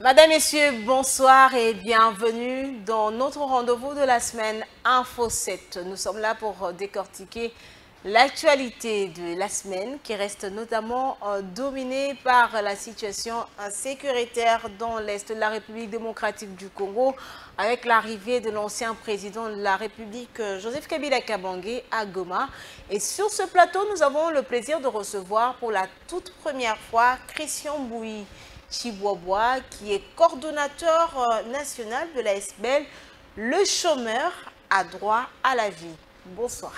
Madame, Messieurs, bonsoir et bienvenue dans notre rendez-vous de la semaine Info 7. Nous sommes là pour décortiquer l'actualité de la semaine qui reste notamment dominée par la situation sécuritaire dans l'Est de la République démocratique du Congo avec l'arrivée de l'ancien président de la République, Joseph Kabila Kabange, à Goma. Et sur ce plateau, nous avons le plaisir de recevoir pour la toute première fois Christian Bouyi Chibobois, qui est coordonnateur national de la SBL, le chômeur a droit à la vie. Bonsoir.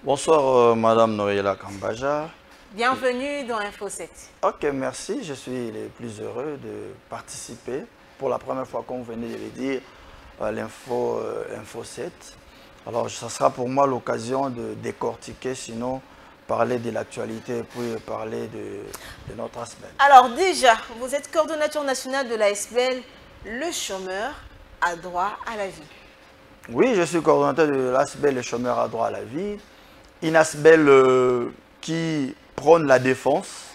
Bonsoir, Madame Noéla Kambaja. Bienvenue dans Info 7. Ok, merci. Je suis le plus heureux de participer pour la première fois, comme vous venez de le dire, à l'Info 7. Alors, ça sera pour moi l'occasion de décortiquer, sinon parler de l'actualité et puis parler de notre SBL. Alors déjà, vous êtes coordonnateur national de la SBL, le chômeur a droit à la vie. Oui, je suis coordonnateur de l'ASBL, le chômeur a droit à la vie. Une ASBL qui prône la défense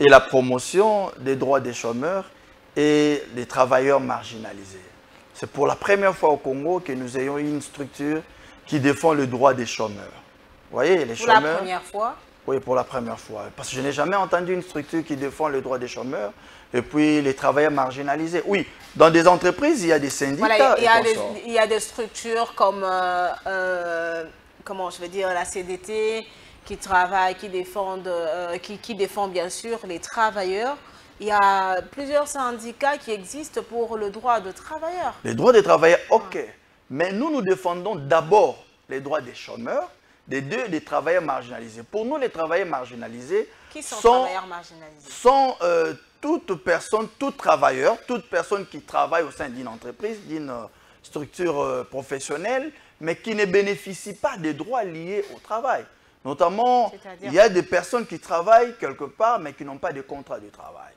et la promotion des droits des chômeurs et des travailleurs marginalisés. C'est pour la première fois au Congo que nous ayons une structure qui défend le droit des chômeurs. Vous voyez, les chômeurs... Pour la première fois? Oui, pour la première fois. Parce que je n'ai jamais entendu une structure qui défend le droit des chômeurs et puis les travailleurs marginalisés. Oui, dans des entreprises, il y a des syndicats. Voilà, il y a des structures comme, comment je veux dire, la CDT qui travaille, qui défend bien sûr les travailleurs. Il y a plusieurs syndicats qui existent pour le droit des travailleurs. Les droits des travailleurs, ok. Mais nous défendons d'abord les droits des chômeurs, des travailleurs marginalisés. Pour nous, les travailleurs marginalisés qui sont travailleurs marginalisés sont toute personne, tout travailleur, toute personne qui travaille au sein d'une entreprise, d'une structure professionnelle, mais qui ne bénéficie pas des droits liés au travail. Notamment, il y a des personnes qui travaillent quelque part, mais qui n'ont pas de contrat de travail.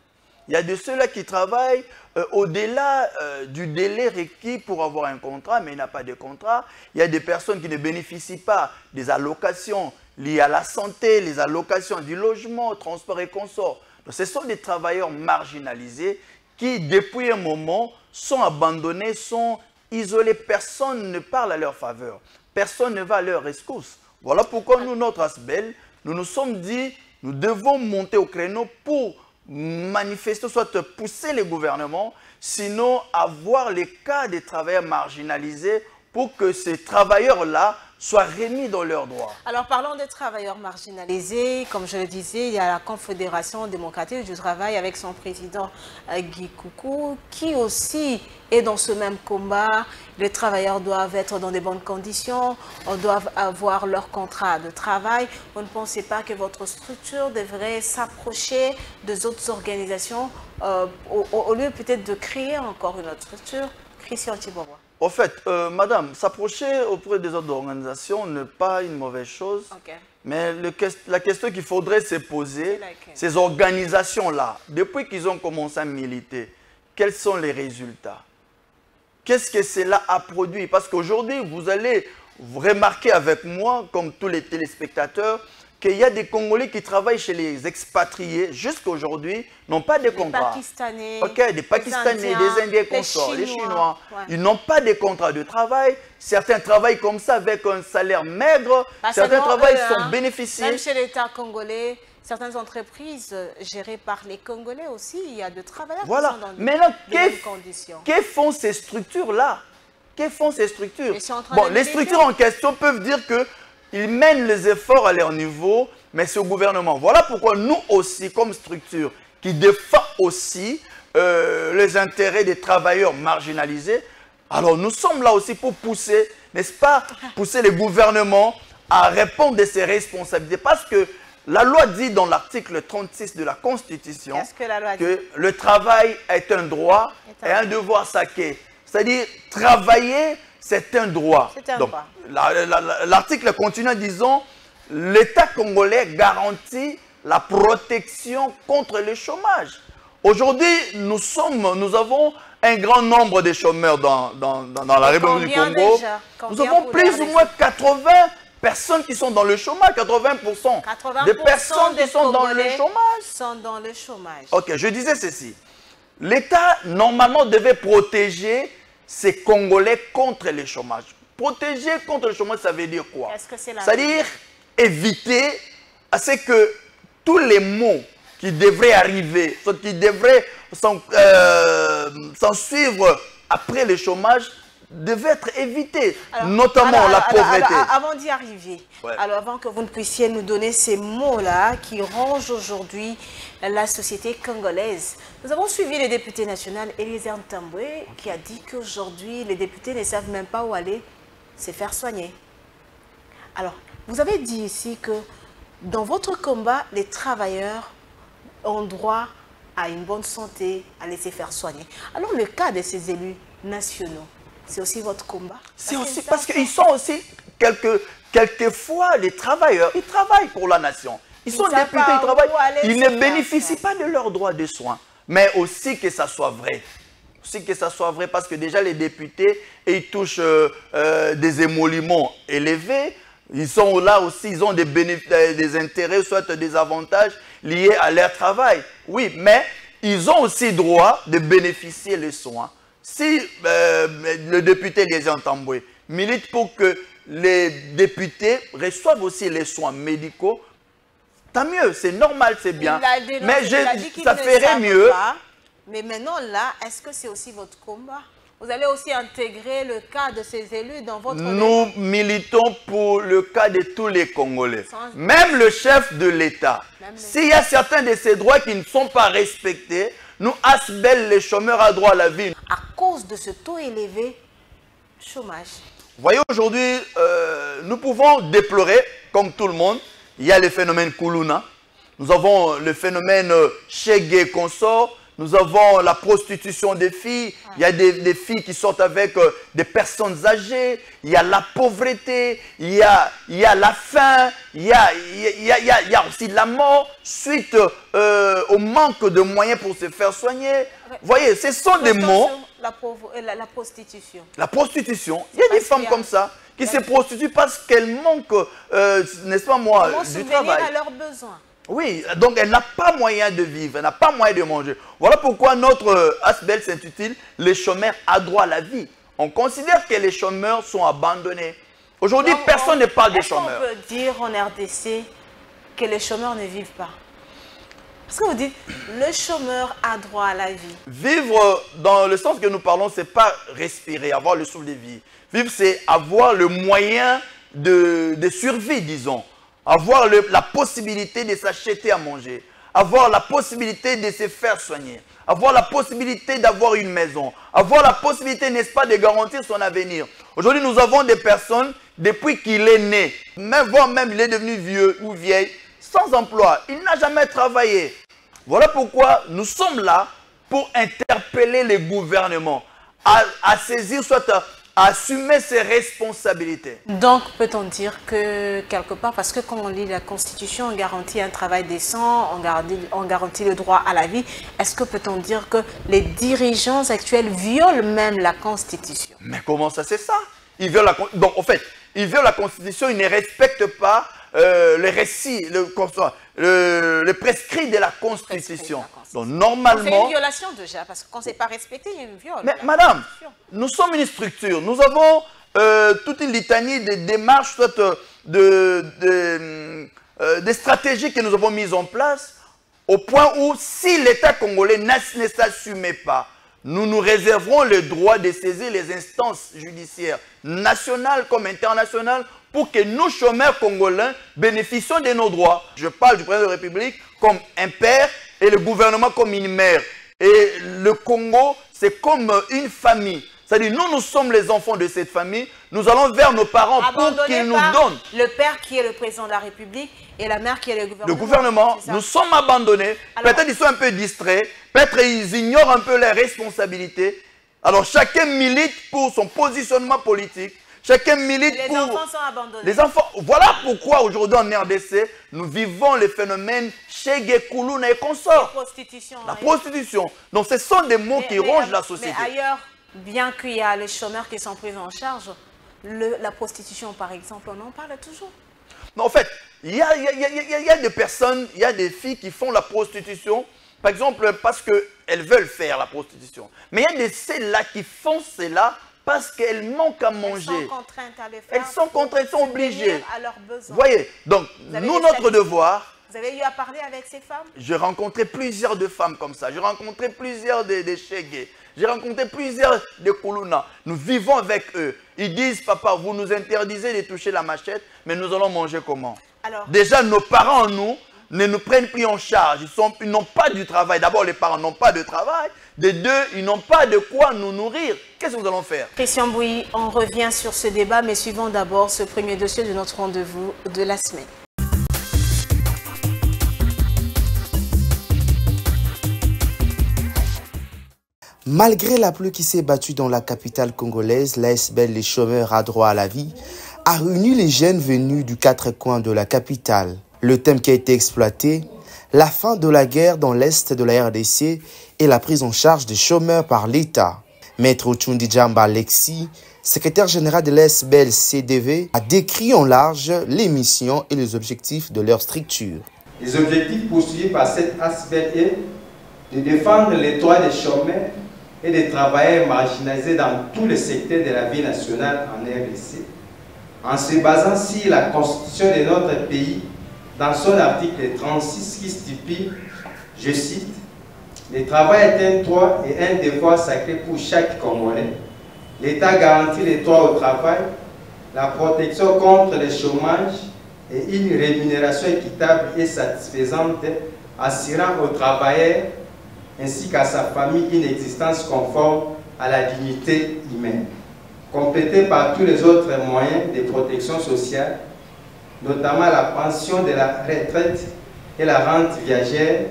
Il y a de ceux-là qui travaillent au-delà du délai requis pour avoir un contrat, mais il n'a pas de contrat. Il y a des personnes qui ne bénéficient pas des allocations liées à la santé, les allocations du logement, transport et consorts. Donc, ce sont des travailleurs marginalisés qui, depuis un moment, sont abandonnés, sont isolés. Personne ne parle à leur faveur. Personne ne va à leur rescousse. Voilà pourquoi nous, notre ASBL, nous nous sommes dit, nous devons monter au créneau pour manifester, soit pousser les gouvernements, sinon avoir les cas des travailleurs marginalisés pour que ces travailleurs-là soient remis dans leurs droits. Alors parlons des travailleurs marginalisés. Comme je le disais, il y a la Confédération démocratique du travail avec son président Guy Coucou qui aussi est dans ce même combat. Les travailleurs doivent être dans de bonnes conditions, doivent avoir leur contrat de travail. Vous ne pensez pas que votre structure devrait s'approcher des autres organisations au lieu peut-être de créer encore une autre structure? Christian Chibobois. Au fait, madame, s'approcher auprès des autres organisations n'est pas une mauvaise chose. Okay. Mais la question qu'il faudrait se poser, ces organisations-là, depuis qu'ils ont commencé à militer, quels sont les résultats? Qu'est-ce que cela a produit? Parce qu'aujourd'hui, vous allez remarquer avec moi, comme tous les téléspectateurs, qu'il y a des Congolais qui travaillent chez les expatriés jusqu'à aujourd'hui, n'ont pas de contrat. Des Pakistanais, des Pakistanais, des Indiens consorts, les Chinois. Ouais. Ils n'ont pas de contrat de travail. Certains travaillent comme ça avec un salaire maigre. Certains travaillent sont bénéficiés. Même chez l'État congolais, certaines entreprises gérées par les Congolais aussi, il y a de travailleurs qui sont dans de bonnes conditions. Que font ces structures-là? Que font ces structures? Bon, les structures en question peuvent dire que ils mènent les efforts à leur niveau, mais c'est au gouvernement. Voilà pourquoi nous aussi, comme structure qui défend aussi les intérêts des travailleurs marginalisés, alors nous sommes là aussi pour pousser, n'est-ce pas, pousser les gouvernements à répondre de ces responsabilités. Parce que la loi dit dans l'article 36 de la Constitution que le travail est un droit et un devoir sacré. C'est-à-dire, travailler, c'est un droit. Donc, l'article continue en disant l'État congolais garantit la protection contre le chômage. Aujourd'hui, nous avons un grand nombre de chômeurs dans la République du Congo. Nous avons plus ou moins 80 personnes qui sont dans le chômage, 80% des personnes qui sont dans le chômage. Sont dans le chômage. Ok, je disais ceci. L'État, normalement, devait protéger ces Congolais contre le chômage. Protéger contre le chômage, ça veut dire quoi? C'est-à-dire éviter à ce que tous les maux qui devraient arriver, qui devraient s'en suivre après le chômage, devaient être évités, notamment la pauvreté. Avant d'y arriver, alors avant que vous ne puissiez nous donner ces mots-là qui rongent aujourd'hui la société congolaise, nous avons suivi le député national Eliezer Ntambwe qui a dit qu'aujourd'hui, les députés ne savent même pas où aller se faire soigner. Alors, vous avez dit ici que dans votre combat, les travailleurs ont droit à une bonne santé, à laisser faire soigner. Alors, le cas de ces élus nationaux, c'est aussi votre combat? C'est aussi parce qu'ils sont aussi quelquefois des travailleurs. Ils travaillent pour la nation. Ils sont députés, ils travaillent. Ils ne bénéficient pas de leurs droits de soins. Mais aussi que ça soit vrai. Aussi que ça soit vrai parce que déjà les députés, ils touchent des émoluments élevés. Ils sont là aussi, ils ont des intérêts, soit des avantages liés à leur travail. Oui, mais ils ont aussi droit de bénéficier des soins. Si le député Eliezer Ntambwe milite pour que les députés reçoivent aussi les soins médicaux, tant mieux, c'est normal, c'est bien. Mais ça ferait mieux. Mais maintenant, là, est-ce que c'est aussi votre combat? Vous allez aussi intégrer le cas de ces élus dans votre... Nous militons pour le cas de tous les Congolais. Même le chef de l'État. S'il y a certains de ces droits qui ne sont pas respectés, nous, Asbel, les chômeurs à droit à la vie. À cause de ce taux élevé, chômage. Vous voyez, aujourd'hui, nous pouvons déplorer, comme tout le monde, il y a le phénomène Kuluna. Nous avons le phénomène Chege consort. Nous avons la prostitution des filles. Il y a des filles qui sortent avec des personnes âgées. Il y a la pauvreté. Il y a la faim. Il y a aussi la mort suite au manque de moyens pour se faire soigner. Vous voyez, ce sont des mots. La prostitution. La prostitution. Il y a des femmes comme ça qui se prostituent parce qu'elles manquent, n'est-ce pas moi, du travail. À leurs besoins. Oui, donc elle n'a pas moyen de vivre, elle n'a pas moyen de manger. Voilà pourquoi notre Asbel s'intitule « Les chômeurs à droit à la vie ». On considère que les chômeurs sont abandonnés. Aujourd'hui, personne ne parle des chômeurs. Est-ce qu'on peut dire en RDC que les chômeurs ne vivent pas? Parce que vous dites « le chômeur a droit à la vie ». Vivre, dans le sens que nous parlons, ce n'est pas respirer, avoir le souffle de vie. Vivre, c'est avoir le moyen de survie, disons. Avoir la possibilité de s'acheter à manger, avoir la possibilité de se faire soigner, avoir la possibilité d'avoir une maison, avoir la possibilité, n'est-ce pas, de garantir son avenir. Aujourd'hui, nous avons des personnes, depuis qu'il est né, voire même il est devenu vieux ou vieille, sans emploi. Il n'a jamais travaillé. Voilà pourquoi nous sommes là pour interpeller les gouvernements à saisir, soit à assumer ses responsabilités. Donc, peut-on dire que quelque part, parce que quand on lit la Constitution, on garantit un travail décent, on garantit le droit à la vie, est-ce que peut-on dire que les dirigeants actuels violent même la Constitution? Mais comment ça, c'est ça? Ils violent donc, en fait, ils violent la Constitution, ils ne respectent pas le récit, le prescrit de la Constitution. Donc, normalement... C'est une violation déjà, parce que quand ce n'est pas respecté, il y a une violation. Mais madame, nous sommes une structure. Nous avons toute une litanie de démarches, soit des stratégies que nous avons mises en place, au point où, si l'État congolais ne s'assumait pas, nous nous réserverons le droit de saisir les instances judiciaires nationales comme internationales pour que nous, chômeurs congolais, bénéficions de nos droits. Je parle du président de la République comme un père et le gouvernement comme une mère. Et le Congo, c'est comme une famille. C'est-à-dire, nous sommes les enfants de cette famille. Nous allons vers nos parents pour qu'ils nous donnent. Le père qui est le président de la République et la mère qui est le gouvernement. Le gouvernement, nous sommes abandonnés. Peut-être ils sont un peu distraits. Peut-être ils ignorent un peu leurs responsabilités. Alors, chacun milite pour son positionnement politique. Chacun milite pour... Les enfants sont abandonnés. Les enfants... Voilà pourquoi aujourd'hui en RDC, nous vivons le phénomène Chege Kuluna et consorts. La prostitution. La prostitution. Donc ce sont des mots qui rongent la société. Mais ailleurs, bien qu'il y a les chômeurs qui sont pris en charge, la prostitution par exemple, on en parle toujours. Non, en fait, il y a des personnes, il y a des filles qui font la prostitution par exemple, parce qu'elles veulent faire la prostitution. Mais il y a de celles-là qui font cela parce qu'elles manquent à manger. Elles sont contraintes à le faire. Elles sont contraintes, elles sont obligées. À leurs besoins. Vous voyez, donc, nous, notre devoir... Vous avez eu à parler avec ces femmes? J'ai rencontré plusieurs de femmes comme ça. J'ai rencontré plusieurs de Chégué. J'ai rencontré plusieurs de Koulouna. Nous vivons avec eux. Ils disent, papa, vous nous interdisez de toucher la machette, mais nous allons manger comment? Alors, déjà, nos parents, nous, ne nous prennent plus en charge. Ils n'ont pas du travail. D'abord, les parents n'ont pas de travail. De deux, ils n'ont pas de quoi nous nourrir. Qu'est-ce que nous allons faire? Christian Bouy, on revient sur ce débat, mais suivons d'abord ce premier dossier de notre rendez-vous de la semaine. Malgré la pluie qui s'est battue dans la capitale congolaise, l'ASBL Les Chômeurs a droit à la vie a réuni les jeunes venus du quatre coins de la capitale. Le thème qui a été exploité, la fin de la guerre dans l'est de la RDC et la prise en charge des chômeurs par l'État. Maître Ochundi Djamba Alexis, secrétaire général de l'ASBL CDV, a décrit en large les missions et les objectifs de leur structure. Les objectifs poursuivis par cette ASBL est de défendre les droits des chômeurs et des travailleurs marginalisés dans tous les secteurs de la vie nationale en RDC, en se basant sur la constitution de notre pays, dans son article 36 qui stipule, je cite, « Le travail est un droit et un devoir sacré pour chaque Congolais. L'État garantit les droits au travail, la protection contre le chômage et une rémunération équitable et satisfaisante assurant aux travailleurs ainsi qu'à sa famille une existence conforme à la dignité humaine, complétée par tous les autres moyens de protection sociale, notamment la pension de la retraite et la rente viagère.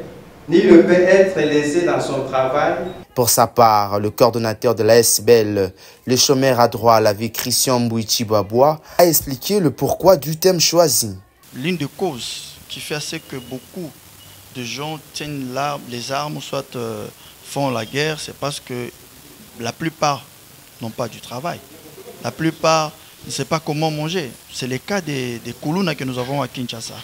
Nul ne peut être lésé dans son travail. » Pour sa part, le coordonnateur de l'ASBL, le chômeur à droit à la vie, Christian Mbouichi Babwa, a expliqué le pourquoi du thème choisi. L'une des causes qui fait c'est que beaucoup de gens tiennent les armes, soit font la guerre, c'est parce que la plupart n'ont pas du travail. La plupart ne savent pas comment manger. C'est le cas des Koulouna que nous avons à Kinshasa.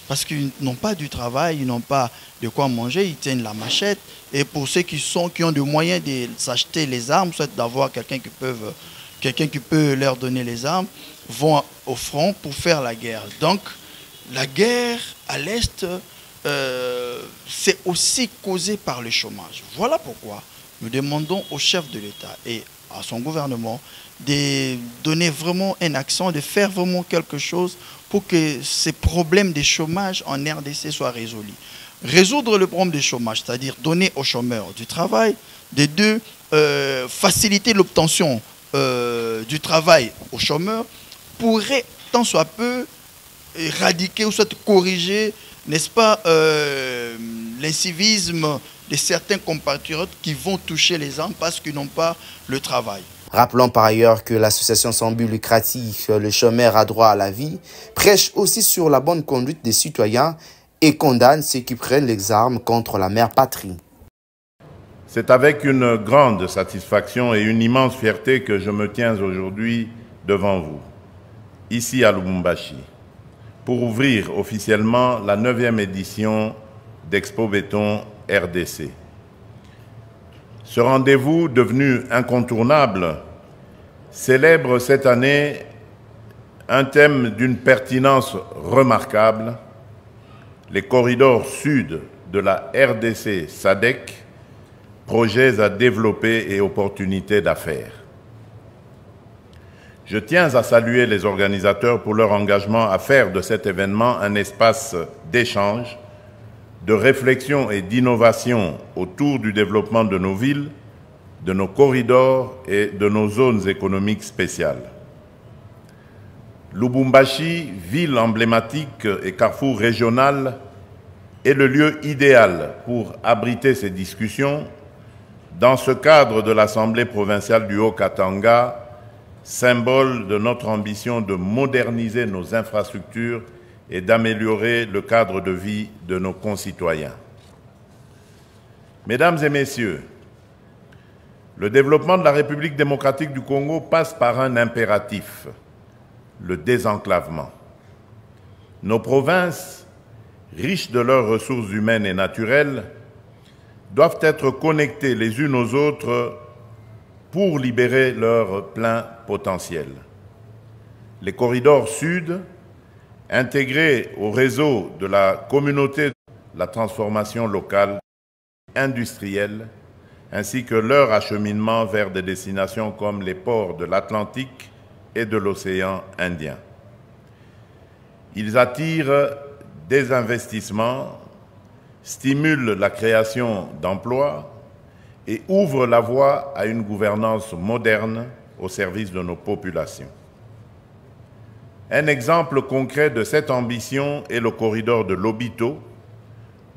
Parce qu'ils n'ont pas du travail, ils n'ont pas de quoi manger, ils tiennent la machette. Et pour ceux qui ont des moyens de s'acheter les armes, soit d'avoir quelqu'un qui peut leur donner les armes, vont au front pour faire la guerre. Donc, la guerre à l'Est, c'est aussi causé par le chômage. Voilà pourquoi nous demandons au chef de l'État et à son gouvernement de donner vraiment un accent, de faire vraiment quelque chose pour que ces problèmes de chômage en RDC soient résolus. Résoudre le problème du chômage, c'est-à-dire donner aux chômeurs du travail, de deux, faciliter l'obtention du travail aux chômeurs, pourrait tant soit peu éradiquer ou soit corriger, n'est-ce pas, l'incivisme de certains compatriotes qui vont toucher les armes parce qu'ils n'ont pas le travail. Rappelons par ailleurs que l'association sans but lucratif Le Chômeur a droit à la vie prêche aussi sur la bonne conduite des citoyens et condamne ceux qui prennent les armes contre la mère patrie. C'est avec une grande satisfaction et une immense fierté que je me tiens aujourd'hui devant vous, ici à Lubumbashi, pour ouvrir officiellement la 9e édition d'Expo Béton RDC. Ce rendez-vous, devenu incontournable, célèbre cette année un thème d'une pertinence remarquable, les corridors sud de la RDC SADC, projets à développer et opportunités d'affaires. Je tiens à saluer les organisateurs pour leur engagement à faire de cet événement un espace d'échange, de réflexion et d'innovation autour du développement de nos villes, de nos corridors et de nos zones économiques spéciales. Lubumbashi, ville emblématique et carrefour régional, est le lieu idéal pour abriter ces discussions dans ce cadre de l'Assemblée provinciale du Haut-Katanga, symbole de notre ambition de moderniser nos infrastructures et d'améliorer le cadre de vie de nos concitoyens. Mesdames et messieurs, le développement de la République démocratique du Congo passe par un impératif, le désenclavement. Nos provinces, riches de leurs ressources humaines et naturelles, doivent être connectées les unes aux autres pour libérer leur plein potentiel. Les corridors sud, intégrés au réseau de la communauté, la transformation locale, industrielle, ainsi que leur acheminement vers des destinations comme les ports de l'Atlantique et de l'océan Indien. Ils attirent des investissements, stimulent la création d'emplois et ouvrent la voie à une gouvernance moderne au service de nos populations. Un exemple concret de cette ambition est le corridor de Lobito,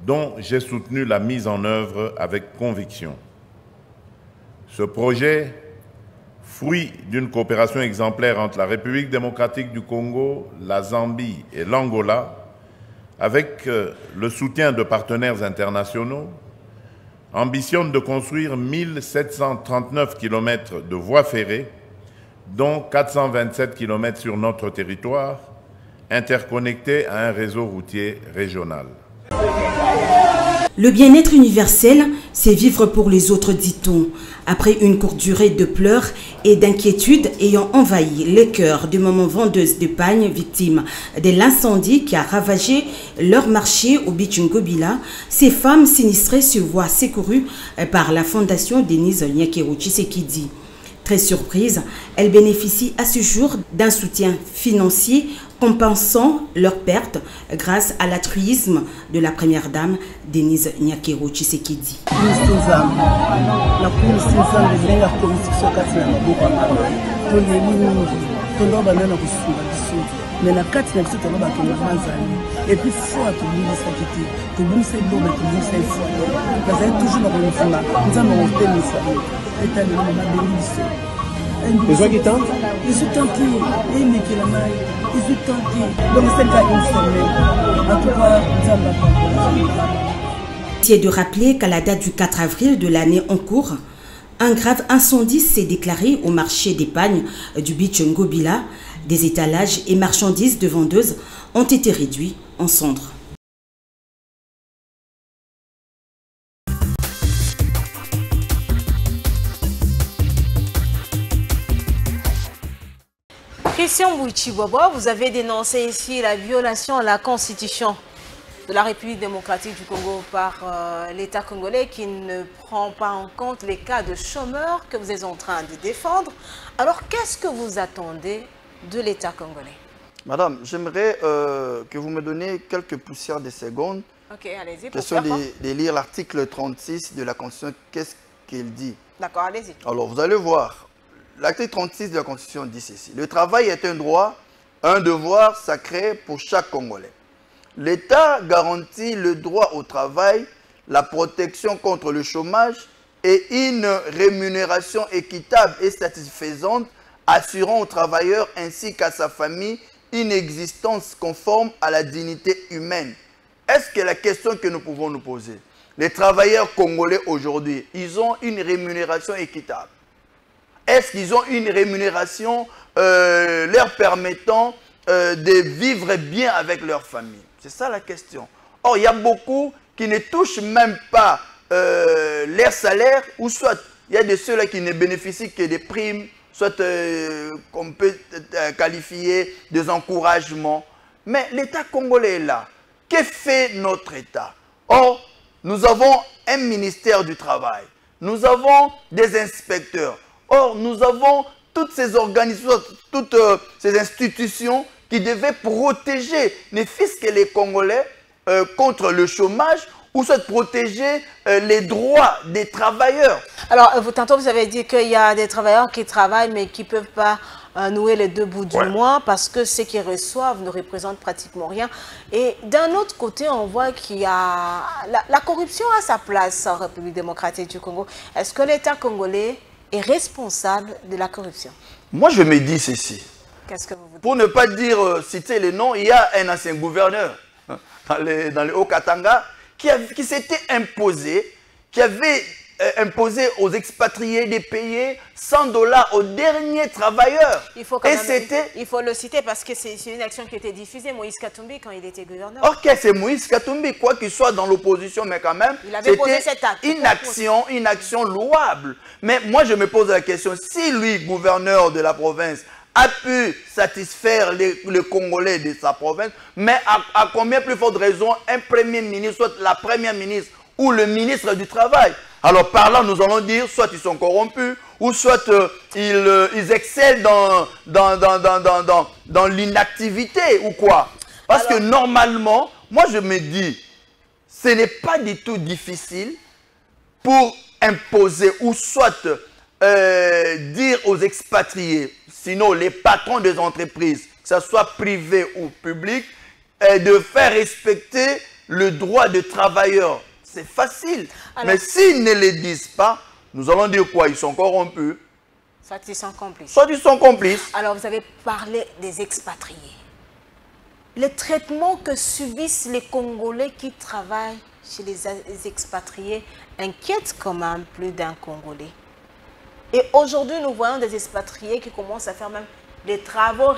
dont j'ai soutenu la mise en œuvre avec conviction. Ce projet, fruit d'une coopération exemplaire entre la République démocratique du Congo, la Zambie et l'Angola, avec le soutien de partenaires internationaux, ambitionne de construire 1739 km de voies ferrées, dont 427 km sur notre territoire, interconnectés à un réseau routier régional. Le bien-être universel, c'est vivre pour les autres, dit-on. Après une courte durée de pleurs et d'inquiétudes ayant envahi les cœurs de mamans vendeuses de pagne victimes de l'incendie qui a ravagé leur marché au Beach Ngobila, ces femmes sinistrées se voient secourues par la fondation Denise Nyakero Tshisekedi. Très surprise, elles bénéficient à ce jour d'un soutien financier compensant leurs pertes grâce à l'altruisme de la première dame Denise Nyakero Tshisekedi. Besoin qui tente? Ils ont tenté, ils ont tenté. Donc c'est pas une semaine. En tout cas, C'est de rappeler qu'à la date du 4 avril de l'année en cours, un grave incendie s'est déclaré au marché des pagnes du Beach Ngobila. Des étalages et marchandises de vendeuses ont été réduits en cendres. Christian Bouichi-Bobo, vous avez dénoncé ici la violation à la Constitution de la République démocratique du Congo par l'État congolais qui ne prend pas en compte les cas de chômeurs que vous êtes en train de défendre. Alors, qu'est-ce que vous attendez de l'État congolais? Madame, j'aimerais que vous me donniez quelques poussières de secondes. Ok, allez-y. Question de lire l'article 36 de la Constitution. Qu'est-ce qu'il dit? D'accord, allez-y. Alors, vous allez voir. L'article 36 de la Constitution dit ceci. Le travail est un droit, un devoir sacré pour chaque Congolais. L'État garantit le droit au travail, la protection contre le chômage et une rémunération équitable et satisfaisante assurant aux travailleurs ainsi qu'à sa famille une existence conforme à la dignité humaine. Est-ce que la question que nous pouvons nous poser, les travailleurs congolais aujourd'hui, ils ont une rémunération équitable? Est-ce qu'ils ont une rémunération leur permettant de vivre bien avec leur famille? C'est ça la question. Or, il y a beaucoup qui ne touchent même pas leur salaire, ou soit il y a de ceux-là qui ne bénéficient que des primes, soit qu'on peut qualifier des encouragements. Mais l'État congolais est là. Que fait notre État? Or, nous avons un ministère du Travail. Nous avons des inspecteurs. Or, nous avons toutes ces organisations, toutes ces institutions qui devaient protéger ne fût-ce que les Congolais contre le chômage ou soit protéger les droits des travailleurs. Alors, tantôt vous avez dit qu'il y a des travailleurs qui travaillent mais qui ne peuvent pas nouer les deux bouts du mois parce que ce qu'ils reçoivent ne représente pratiquement rien. Et d'un autre côté, on voit qu'il y a la corruption à sa place en République démocratique du Congo. Est-ce que l'État congolais est responsable de la corruption? Moi, je me dis ceci. Qu'est-ce que vous dites? Pour ne pas dire, citer les noms, il y a un ancien gouverneur dans le Haut-Katanga qui s'était imposé, qui avait imposer aux expatriés de payer 100 $ aux derniers travailleurs. Il faut, il faut le citer parce que c'est une action qui était diffusée, Moïse Katumbi, quand il était gouverneur. Ok, c'est Moïse Katumbi, quoi qu'il soit dans l'opposition, mais quand même, c'était une action louable. Mais moi, je me pose la question, si lui, gouverneur de la province, a pu satisfaire les Congolais de sa province, mais à combien plus forte raison un premier ministre, soit la première ministre ou le ministre du Travail? Alors par là, nous allons dire, soit ils sont corrompus, ou soit ils excellent dans l'inactivité, ou quoi. Parce que normalement, moi je me dis, ce n'est pas du tout difficile pour imposer, ou soit dire aux expatriés, sinon les patrons des entreprises, que ce soit privé ou public, de faire respecter le droit des travailleurs. C'est facile. Alors, mais s'ils ne le disent pas, nous allons dire quoi? Ils sont corrompus. Soit ils sont complices. Soit ils sont complices. Alors, vous avez parlé des expatriés. Le traitement que subissent les Congolais qui travaillent chez les expatriés inquiète quand même plus d'un Congolais. Et aujourd'hui, nous voyons des expatriés qui commencent à faire même des travaux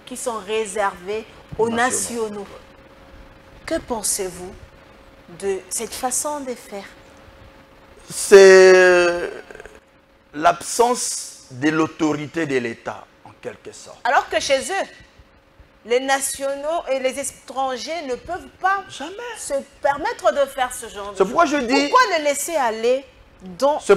qui sont réservés aux nationaux. Que pensez-vous de cette façon de faire? C'est l'absence de l'autorité de l'État, en quelque sorte. Alors que chez eux, les nationaux et les étrangers ne peuvent pas se permettre de faire ce genre de choses. C'est pourquoi je dis... Pourquoi le laisser aller dans ce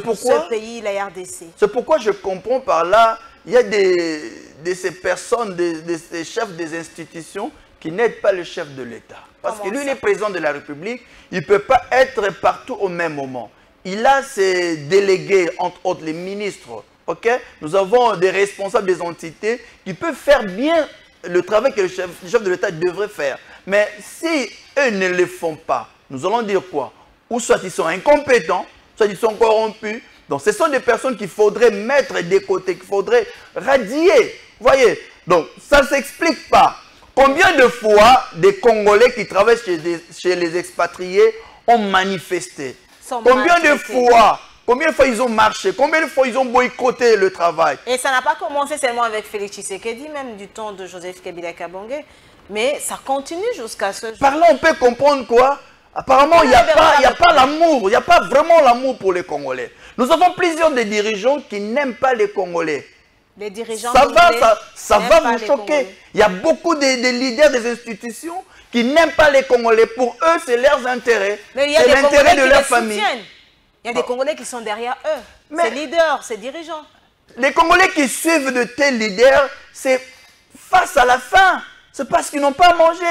pays, la RDC? C'est pourquoi je comprends par là, il y a de ces personnes, de ces chefs des institutions qui n'aident pas le chef de l'État. Parce que lui, il est président de la République, il ne peut pas être partout au même moment. Il a ses délégués, entre autres les ministres. Okay? Nous avons des responsables des entités qui peuvent faire bien le travail que le chef de l'État devrait faire. Mais si eux ne le font pas, nous allons dire quoi? Ou soit ils sont incompétents, soit ils sont corrompus. Donc ce sont des personnes qu'il faudrait mettre des côtés, qu'il faudrait radier. Vous voyez? Donc ça ne s'explique pas. Combien de fois des Congolais qui travaillent chez les expatriés ont manifesté? Combien de fois ils ont marché? Combien de fois ils ont boycotté le travail? Et ça n'a pas commencé seulement avec Félix Tshisekedi, même du temps de Joseph Kabila Kabange, mais ça continue jusqu'à ce jour. Par là, on peut comprendre quoi? Apparemment, il n'y a pas l'amour, il n'y a pas vraiment l'amour pour les Congolais. Nous avons plusieurs des dirigeants qui n'aiment pas les Congolais. Les dirigeants ça va vous choquer. Il y a beaucoup de leaders des institutions qui n'aiment pas les Congolais. Pour eux, c'est leurs intérêts. C'est l'intérêt de leur famille. Il y a des Congolais qui sont derrière eux. Ces leaders, ces dirigeants. Les Congolais qui suivent de tels leaders, c'est face à la faim. C'est parce qu'ils n'ont pas mangé.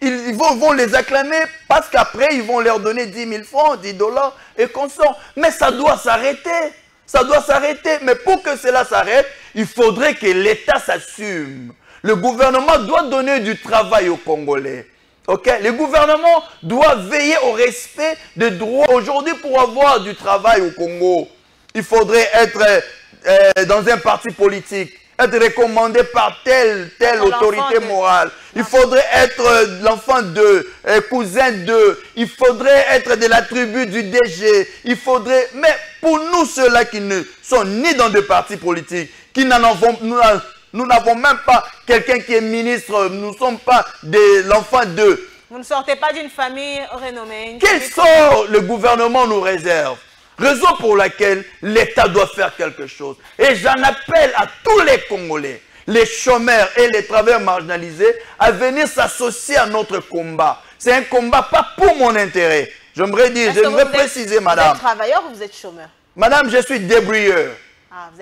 Ils vont les acclamer parce qu'après, ils vont leur donner 10 000 francs, 10 $ et consorts. Mais ça doit s'arrêter. Ça doit s'arrêter. Mais pour que cela s'arrête, il faudrait que l'État s'assume. Le gouvernement doit donner du travail aux Congolais. Okay? Le gouvernement doit veiller au respect des droits. Aujourd'hui, pour avoir du travail au Congo, il faudrait être dans un parti politique, être recommandé par telle autorité morale. Il faudrait être l'enfant de, cousin de, il faudrait être de la tribu du DG, il faudrait... Mais pour nous, ceux-là qui ne sont ni dans des partis politiques, qui n'en avons... Nous n'avons même pas quelqu'un qui est ministre, nous ne sommes pas l'enfant de... Vous ne sortez pas d'une famille renommée. Quel sort le gouvernement nous réserve? Raison pour laquelle l'État doit faire quelque chose. Et j'en appelle à tous les Congolais, les chômeurs et les travailleurs marginalisés, à venir s'associer à notre combat. C'est un combat pas pour mon intérêt. J'aimerais préciser, madame. Vous êtes travailleur ou vous êtes chômeur? Madame, je suis débrouilleur.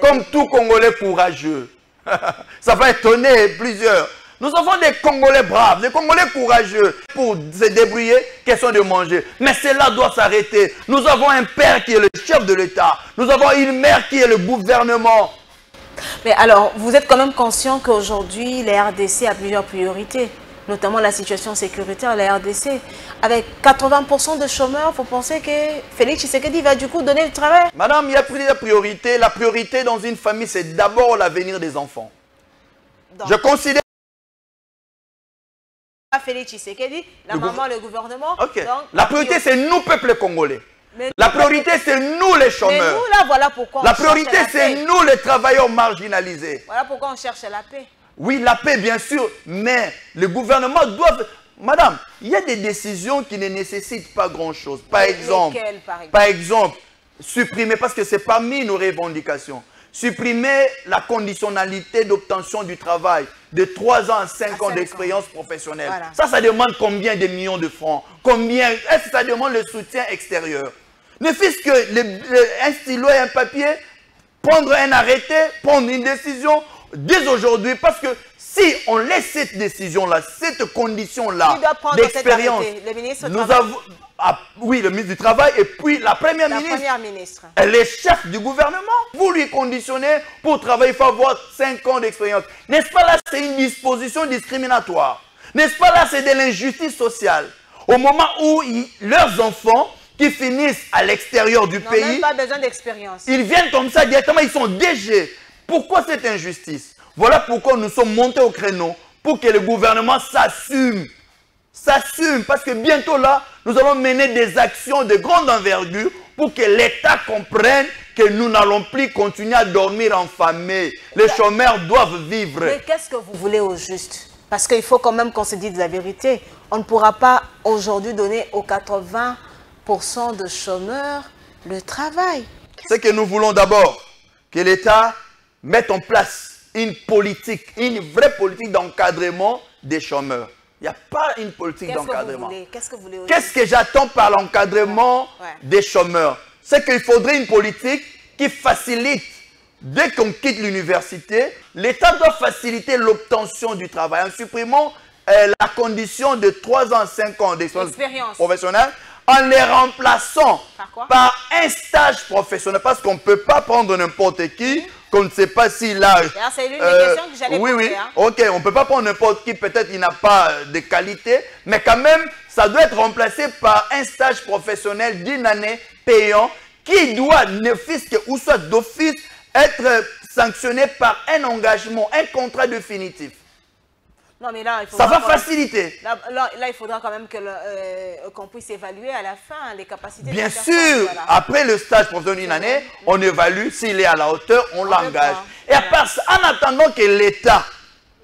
Comme tout Congolais courageux. Ça va étonner plusieurs. Nous avons des Congolais braves, des Congolais courageux pour se débrouiller, question de manger. Mais cela doit s'arrêter. Nous avons un père qui est le chef de l'État. Nous avons une mère qui est le gouvernement. Mais alors, vous êtes quand même conscient qu'aujourd'hui, la RDC a plusieurs priorités, notamment la situation sécuritaire, la RDC. Avec 80% de chômeurs, vous pensez que Félix Tshisekedi va du coup donner le travail? Madame, il y a plusieurs priorités. La priorité dans une famille, c'est d'abord l'avenir des enfants. Je considère... Félix Tshisekedi, la maman, le gouvernement. Okay. Donc, la priorité, c'est nous, peuple congolais. La priorité, c'est nous les chômeurs. Mais nous, là, voilà pourquoi la priorité, c'est nous les travailleurs marginalisés. Voilà pourquoi on cherche la paix. Oui, la paix, bien sûr, mais le gouvernement doit... Madame, il y a des décisions qui ne nécessitent pas grand-chose. Par exemple, supprimer, parce que c'est parmi nos revendications, supprimer la conditionnalité d'obtention du travail de 3 ans à 5 ans d'expérience professionnelle. Voilà. Ça demande combien de millions de francs? Combien? Est-ce que ça demande le soutien extérieur? Ne fût-ce que un stylo et un papier, prendre un arrêté, prendre une décision dès aujourd'hui, parce que si on laisse cette décision-là, cette condition-là d'expérience, nous avons... oui, le ministre du Travail et puis la première ministre. Elle est chef du gouvernement. Vous lui conditionnez pour travailler, il faut avoir 5 ans d'expérience. N'est-ce pas là, c'est une disposition discriminatoire? N'est-ce pas là, c'est de l'injustice sociale? Au moment où leurs enfants qui finissent à l'extérieur du pays, n'ont même pas besoin d'expérience. Ils viennent comme ça directement, ils sont DG. Pourquoi cette injustice? Voilà pourquoi nous sommes montés au créneau pour que le gouvernement s'assume. S'assume, parce que bientôt là, nous allons mener des actions de grande envergure pour que l'État comprenne que nous n'allons plus continuer à dormir en famille. Les chômeurs doivent vivre. Mais qu'est-ce que vous voulez au juste? Parce qu'il faut quand même qu'on se dise la vérité. On ne pourra pas aujourd'hui donner aux 80% de chômeurs le travail. Ce que nous voulons d'abord, que l'État mette en place une politique, une vraie politique d'encadrement des chômeurs. Il n'y a pas une politique d'encadrement. Qu'est-ce que j'attends par l'encadrement des chômeurs? C'est qu'il faudrait une politique qui facilite, dès qu'on quitte l'université, l'État doit faciliter l'obtention du travail en supprimant la condition de 3 ans à 5 ans d'expérience professionnelle, en les remplaçant par un stage professionnel. Parce qu'on ne peut pas prendre n'importe qui, qu'on ne sait pas s'il a... C'est l'une des questions que j'allais poser. Oui, ok, on ne peut pas prendre n'importe qui, peut-être il n'a pas de qualité, mais quand même, ça doit être remplacé par un stage professionnel d'1 année payant, qui doit, ne fût-ce que, ou soit d'office, être sanctionné par un engagement, un contrat définitif. Non, mais là, ça va faciliter. Là, il faudra quand même qu'on puisse évaluer à la fin les capacités. Bien sûr, voilà. Après le stage professionnel d'une année, on évalue s'il est à la hauteur, on l'engage. Et à part ça, en attendant que l'État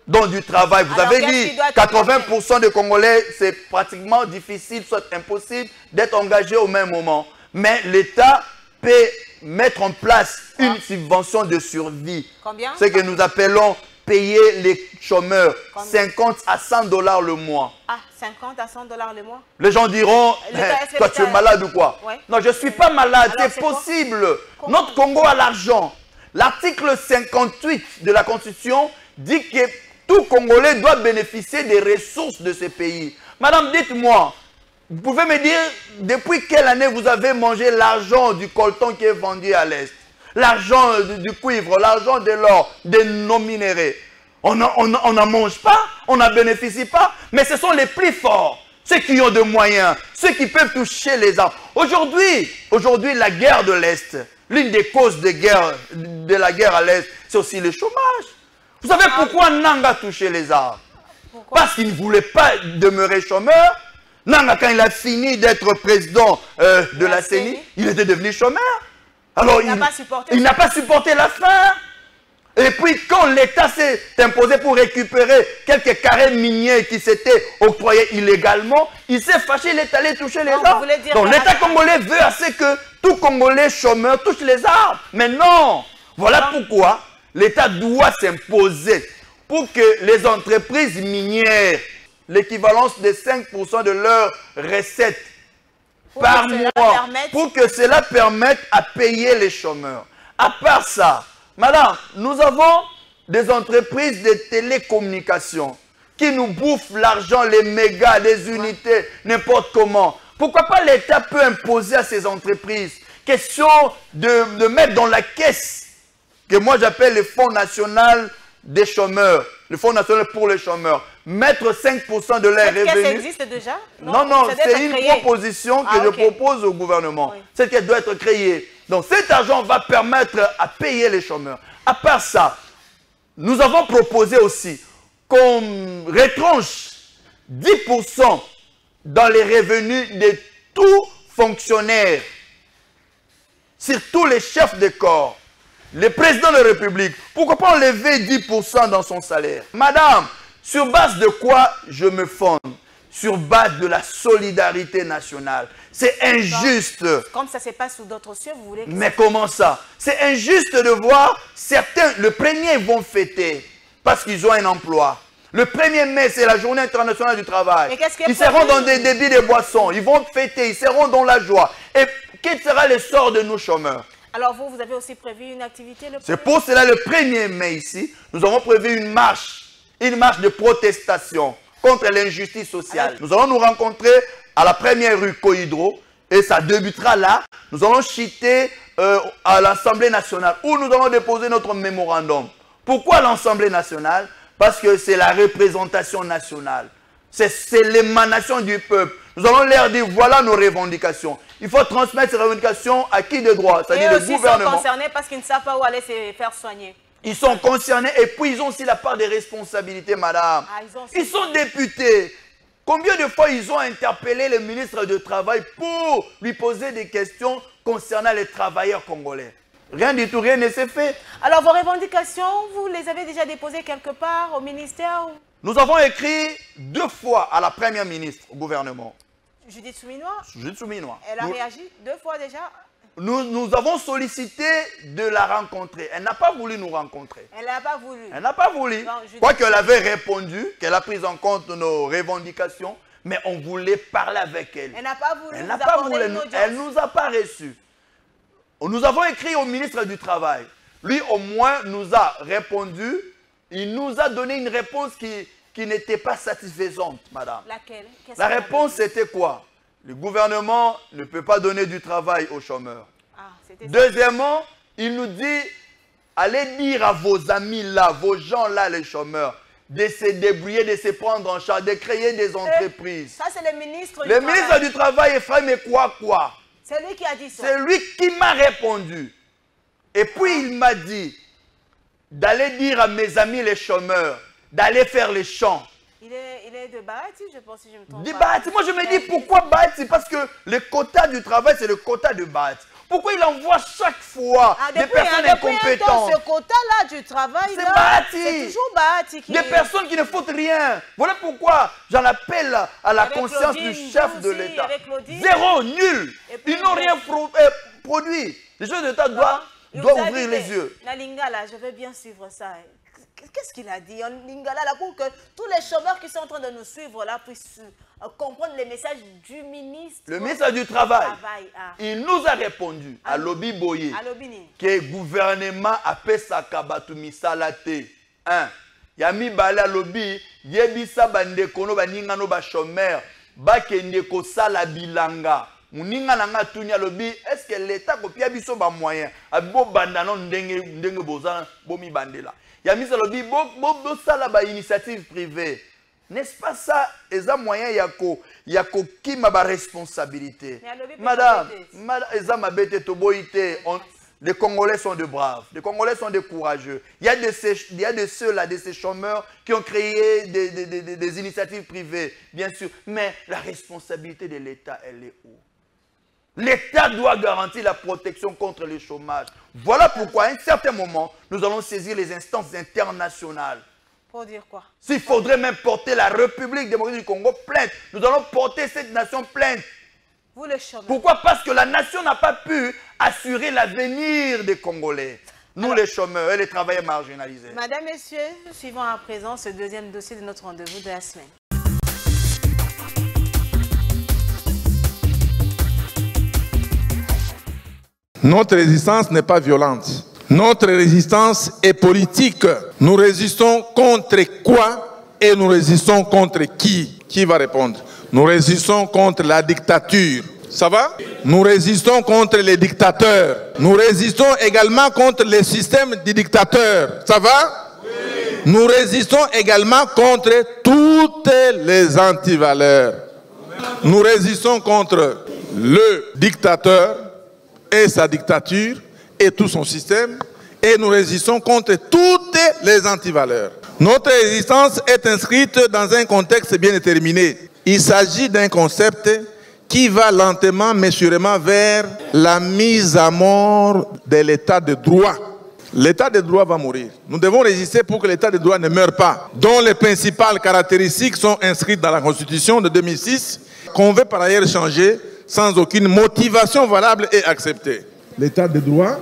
donne du travail, vous avez dit 80% des Congolais, c'est pratiquement difficile, soit impossible d'être engagé au même moment. Mais l'État peut mettre en place une subvention de survie. Combien? Ce que nous appelons payer les chômeurs 50 à 100 $ le mois. Ah, 50 à 100 $ le mois? Les gens diront, toi tu es malade ou quoi? Non, je ne suis pas malade, c'est possible. Notre Congo a l'argent. L'article 58 de la Constitution dit que tout Congolais doit bénéficier des ressources de ce pays. Madame, dites-moi, vous pouvez me dire depuis quelle année vous avez mangé l'argent du coltan qui est vendu à l'Est? L'argent du cuivre, l'argent de l'or, des non-minéraux. On n'en mange pas, on n'en bénéficie pas, mais ce sont les plus forts, ceux qui ont de moyens, ceux qui peuvent toucher les armes. Aujourd'hui, la guerre de l'Est, l'une des causes de la guerre à l'Est, c'est aussi le chômage. Vous savez pourquoi Nanga a touché les armes? Parce qu'il ne voulait pas demeurer chômeur. Nanga, quand il a fini d'être président de la CENI, il était devenu chômeur. Alors, il n'a pas supporté la faim. Et puis, quand l'État s'est imposé pour récupérer quelques carrés miniers qui s'étaient octroyés illégalement, il s'est fâché, il est allé toucher les armes. Donc, l'État congolais veut assez que tout Congolais chômeur touche les armes. Mais non. Voilà pourquoi l'État doit s'imposer pour que les entreprises minières, l'équivalence de 5% de leurs recettes, par mois, pour que cela permette à payer les chômeurs. À part ça, madame, nous avons des entreprises de télécommunications qui nous bouffent l'argent, les mégas, les unités, n'importe comment. Pourquoi pas l'État peut imposer à ces entreprises, question de mettre dans la caisse, que moi j'appelle le Fonds national des chômeurs, le Fonds national pour les chômeurs, mettre 5% de leurs revenus. Ça existe déjà? Non, c'est une proposition que je propose au gouvernement. C'est qu'elle doit être créée. Donc cet argent va permettre à payer les chômeurs. À part ça, nous avons proposé aussi qu'on retranche 10% dans les revenus de tout fonctionnaire sur tous les chefs de corps, le président de la République, pourquoi pas enlever 10% dans son salaire? Madame, sur base de quoi je me fonde? Sur base de la solidarité nationale. C'est injuste. Comme ça se passe sous d'autres cieux, vous voulez que... Mais comment ça? C'est injuste de voir certains, le 1er, vont fêter parce qu'ils ont un emploi. Le 1er mai, c'est la journée internationale du travail. Ils seront dans des débits de boissons. Ils vont fêter, ils seront dans la joie. Et quel sera le sort de nos chômeurs? Alors vous avez aussi prévu une activité le 1er? C'est pour cela, le 1er mai ici, nous avons prévu une marche de protestation contre l'injustice sociale. Nous allons nous rencontrer à la première rue Cohydro et ça débutera là. Nous allons chuter à l'Assemblée nationale où nous allons déposer notre mémorandum. Pourquoi l'Assemblée nationale? Parce que c'est la représentation nationale. C'est l'émanation du peuple. Nous allons leur dire, voilà nos revendications. Il faut transmettre ces revendications à qui de droit? C'est-à-dire le gouvernement. Ils sont concernés parce qu'ils ne savent pas où aller se faire soigner. Ils sont concernés et puis ils ont aussi la part des responsabilités, madame. Ils sont députés. Combien de fois ils ont interpellé le ministre du Travail pour lui poser des questions concernant les travailleurs congolais? Rien du tout, rien ne s'est fait. Alors vos revendications, vous les avez déjà déposées quelque part au ministère? Nous avons écrit 2 fois à la première ministre au gouvernement. Judith Souminois? Judith Souminois. Elle a réagi 2 fois déjà? Nous avons sollicité de la rencontrer. Elle n'a pas voulu nous rencontrer. Elle n'a pas voulu. Elle n'a pas voulu. Quoi qu'elle avait répondu, qu'elle a pris en compte nos revendications, mais on voulait parler avec elle. Elle n'a pas voulu. Elle n'a pas voulu. Elle ne nous a pas reçus. Nous avons écrit au ministre du Travail. Lui, au moins, nous a répondu. Il nous a donné une réponse qui n'était pas satisfaisante, madame. Laquelle? La réponse, c'était quoi? Le gouvernement ne peut pas donner du travail aux chômeurs. Deuxièmement, il nous dit, allez dire à vos amis là, vos gens là, les chômeurs, de se débrouiller, de se prendre en charge, de créer des entreprises. Ça, c'est le ministre du Travail. Le ministre du Travail, Ephraim quoi? C'est lui qui a dit ça. C'est lui qui m'a répondu. Et puis il m'a dit d'aller dire à mes amis les chômeurs, d'aller faire les champs. Il est de Bahati, je pense, si je me trompe pas. De Bahati. Moi, je me dis, pourquoi Bahati? Parce que le quota du travail, c'est le quota de Bahati. Pourquoi il envoie chaque fois des personnes incompétentes? Ce quota-là du travail, c'est Bahati. C'est toujours Bahati qui... Des personnes qui ne foutent rien. Voilà pourquoi j'en appelle à la conscience du chef de l'État. Zéro, nul. Ils n'ont rien produit. Le chef de l'État doit ouvrir les yeux. La Lingala, je veux bien suivre ça. Qu'est-ce qu'il a dit en Lingala là, pour que tous les chômeurs qui sont en train de nous suivre là puissent comprendre les messages du ministre? Le ministre du Travail, il nous a répondu à Lobi Boye que le gouvernement a fait sa kabatumi salate. Yami bala lobi yebisa bande kono baningano ba chômeur ba kende ko sala bilanga. Muninga nanga tunya lobi est-ce que l'État kopia biso ba moyen abo bandano ndenge boza bomi bandela. Yamisa lobi bo sala ba initiative privée. N'est-ce pas ça? Et un moyen yako qui m'a responsabilité. Madame, eza mabete toboite. Les Congolais sont de braves, les Congolais sont de courageux. Il y a de ceux-là, de ces chômeurs qui ont créé des initiatives privées, bien sûr. Mais la responsabilité de l'État, elle est où? L'État doit garantir la protection contre le chômage. Voilà pourquoi, à un certain moment, nous allons saisir les instances internationales. Pour dire quoi? S'il faudrait même porter la République démocratique du Congo plainte, nous allons porter cette nation plainte. Vous les chômeurs. Pourquoi? Parce que la nation n'a pas pu assurer l'avenir des Congolais. Nous, les chômeurs et les travailleurs marginalisés. Madame, Messieurs, suivons à présent ce deuxième dossier de notre rendez-vous de la semaine. Notre résistance n'est pas violente. Notre résistance est politique. Nous résistons contre quoi et nous résistons contre qui? Qui va répondre? Nous résistons contre la dictature. Ça va? Nous résistons contre les dictateurs. Nous résistons également contre les systèmes des dictateurs. Ça va? Oui. Nous résistons également contre toutes les antivaleurs. Nous résistons contre le dictateur et sa dictature et tout son système, et nous résistons contre toutes les antivaleurs. Notre résistance est inscrite dans un contexte bien déterminé. Il s'agit d'un concept qui va lentement mais sûrement vers la mise à mort de l'état de droit. L'état de droit va mourir. Nous devons résister pour que l'état de droit ne meure pas, dont les principales caractéristiques sont inscrites dans la Constitution de 2006, qu'on veut par ailleurs changer sans aucune motivation valable et acceptée. L'état de droit,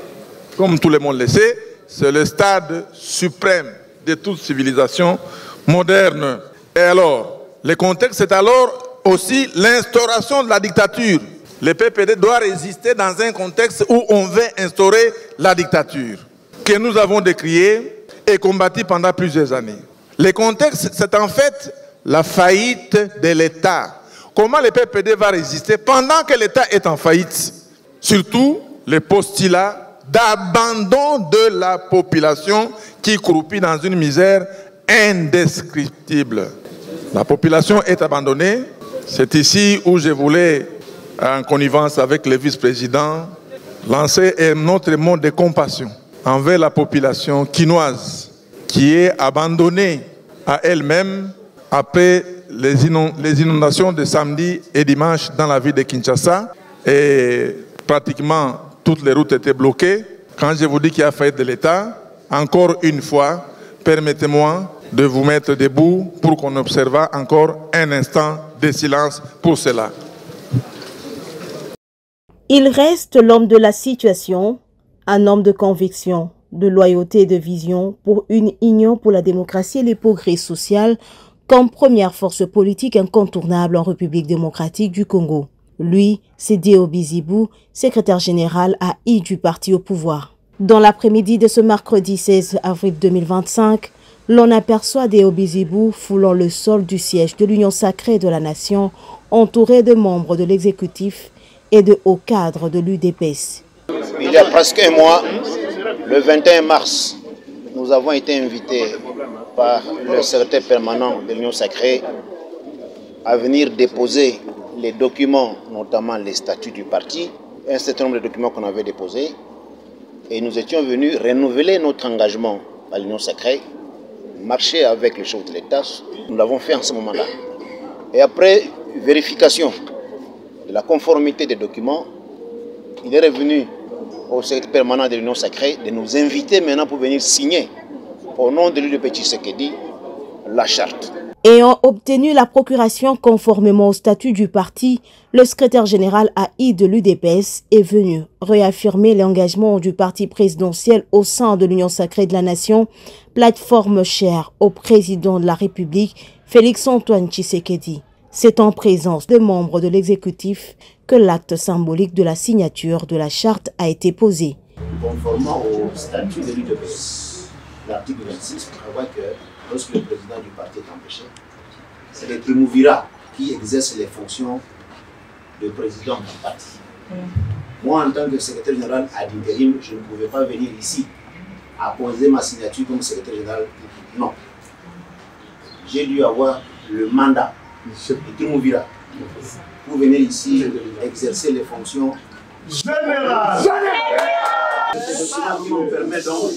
comme tout le monde le sait, c'est le stade suprême de toute civilisation moderne. Et alors, le contexte, c'est alors aussi l'instauration de la dictature. Le PPD doit résister dans un contexte où on veut instaurer la dictature, que nous avons décrié et combattu pendant plusieurs années. Le contexte, c'est en fait la faillite de l'État. Comment le PPD va résister pendant que l'État est en faillite? Surtout le postulat d'abandon de la population qui croupit dans une misère indescriptible. La population est abandonnée. C'est ici où je voulais, en connivence avec le vice-président, lancer un autre mot de compassion envers la population quinoise qui est abandonnée à elle-même après les inondations de samedi et dimanche dans la ville de Kinshasa. Et pratiquement toutes les routes étaient bloquées. Quand je vous dis qu'il y a faillite de l'État, encore une fois, permettez-moi de vous mettre debout pour qu'on observe encore un instant de silence pour cela. Il reste l'homme de la situation, un homme de conviction, de loyauté et de vision pour une union pour la démocratie et le progrès social comme première force politique incontournable en République démocratique du Congo. Lui, c'est Déobi Zibou, secrétaire général AI du parti au pouvoir. Dans l'après-midi de ce mercredi 16 avril 2025, l'on aperçoit Déobi Zibou foulant le sol du siège de l'Union sacrée de la nation, entouré de membres de l'exécutif et de hauts cadres de l'UDPS. Il y a presque un mois, le 21 mars, nous avons été invités par le secrétaire permanent de l'Union sacrée à venir déposer les documents, notamment les statuts du parti, un certain nombre de documents qu'on avait déposés, et nous étions venus renouveler notre engagement à l'Union sacrée, marcher avec le chef de l'État. Nous l'avons fait en ce moment-là. Et après vérification de la conformité des documents, il est revenu au secrétaire permanent de l'Union sacrée de nous inviter maintenant pour venir signer au nom de l'UDPS Tshisekedi la charte. Ayant obtenu la procuration conformément au statut du parti, le secrétaire général AI de l'UDPS est venu réaffirmer l'engagement du parti présidentiel au sein de l'Union sacrée de la nation, plateforme chère au président de la République, Félix-Antoine Tshisekedi. C'est en présence de membres de l'exécutif que l'acte symbolique de la signature de la charte a été posé. Conformément au statut de l'UDPS, l'article 26 prévoit que lorsque le président du parti est empêché, c'est le triumvirat qui exerce les fonctions de président du parti. Moi, en tant que secrétaire général à l'intérim, je ne pouvais pas venir ici à poser ma signature comme secrétaire général. Non. J'ai dû avoir le mandat du triumvirat pour venir ici exercer les fonctions générales. Ce qui me permet donc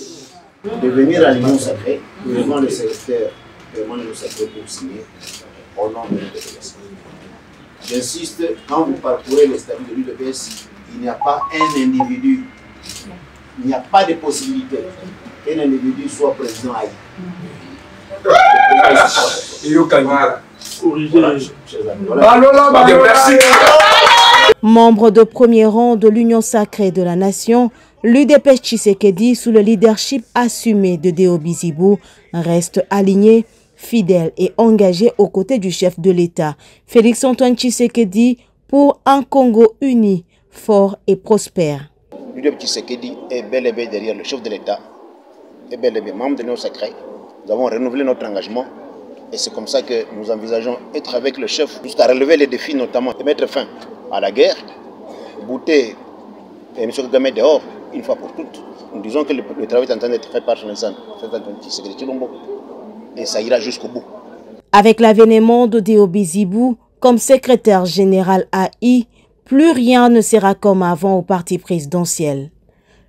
de venir à l'Union sacrée, devant le secrétaire de l'Union sacrée pour signer au nom de l'UDPS. J'insiste, quand vous parcourez les statuts de l'UDPS, il n'y a pas un individu, il n'y a pas de possibilité qu'un individu soit président AI. Membre de premier rang de l'Union sacrée de la nation, l'UDPS Tshisekedi, sous le leadership assumé de Déobi Zibou, reste aligné, fidèle et engagé aux côtés du chef de l'État, Félix-Antoine Tshisekedi, pour un Congo uni, fort et prospère. L'UDPS Tshisekedi est bel et bien derrière le chef de l'État, est bel et bien membre de l'Union sacrée. Nous avons renouvelé notre engagement et c'est comme ça que nous envisageons être avec le chef jusqu'à relever les défis, notamment de mettre fin à la guerre, bouter M. Kagame dehors une fois pour toutes. Nous disons que le travail est en train d'être fait par son Tshisekedi Tshilombo et ça ira jusqu'au bout. Avec l'avènement de Déobi Zibou comme secrétaire général AI, plus rien ne sera comme avant au parti présidentiel.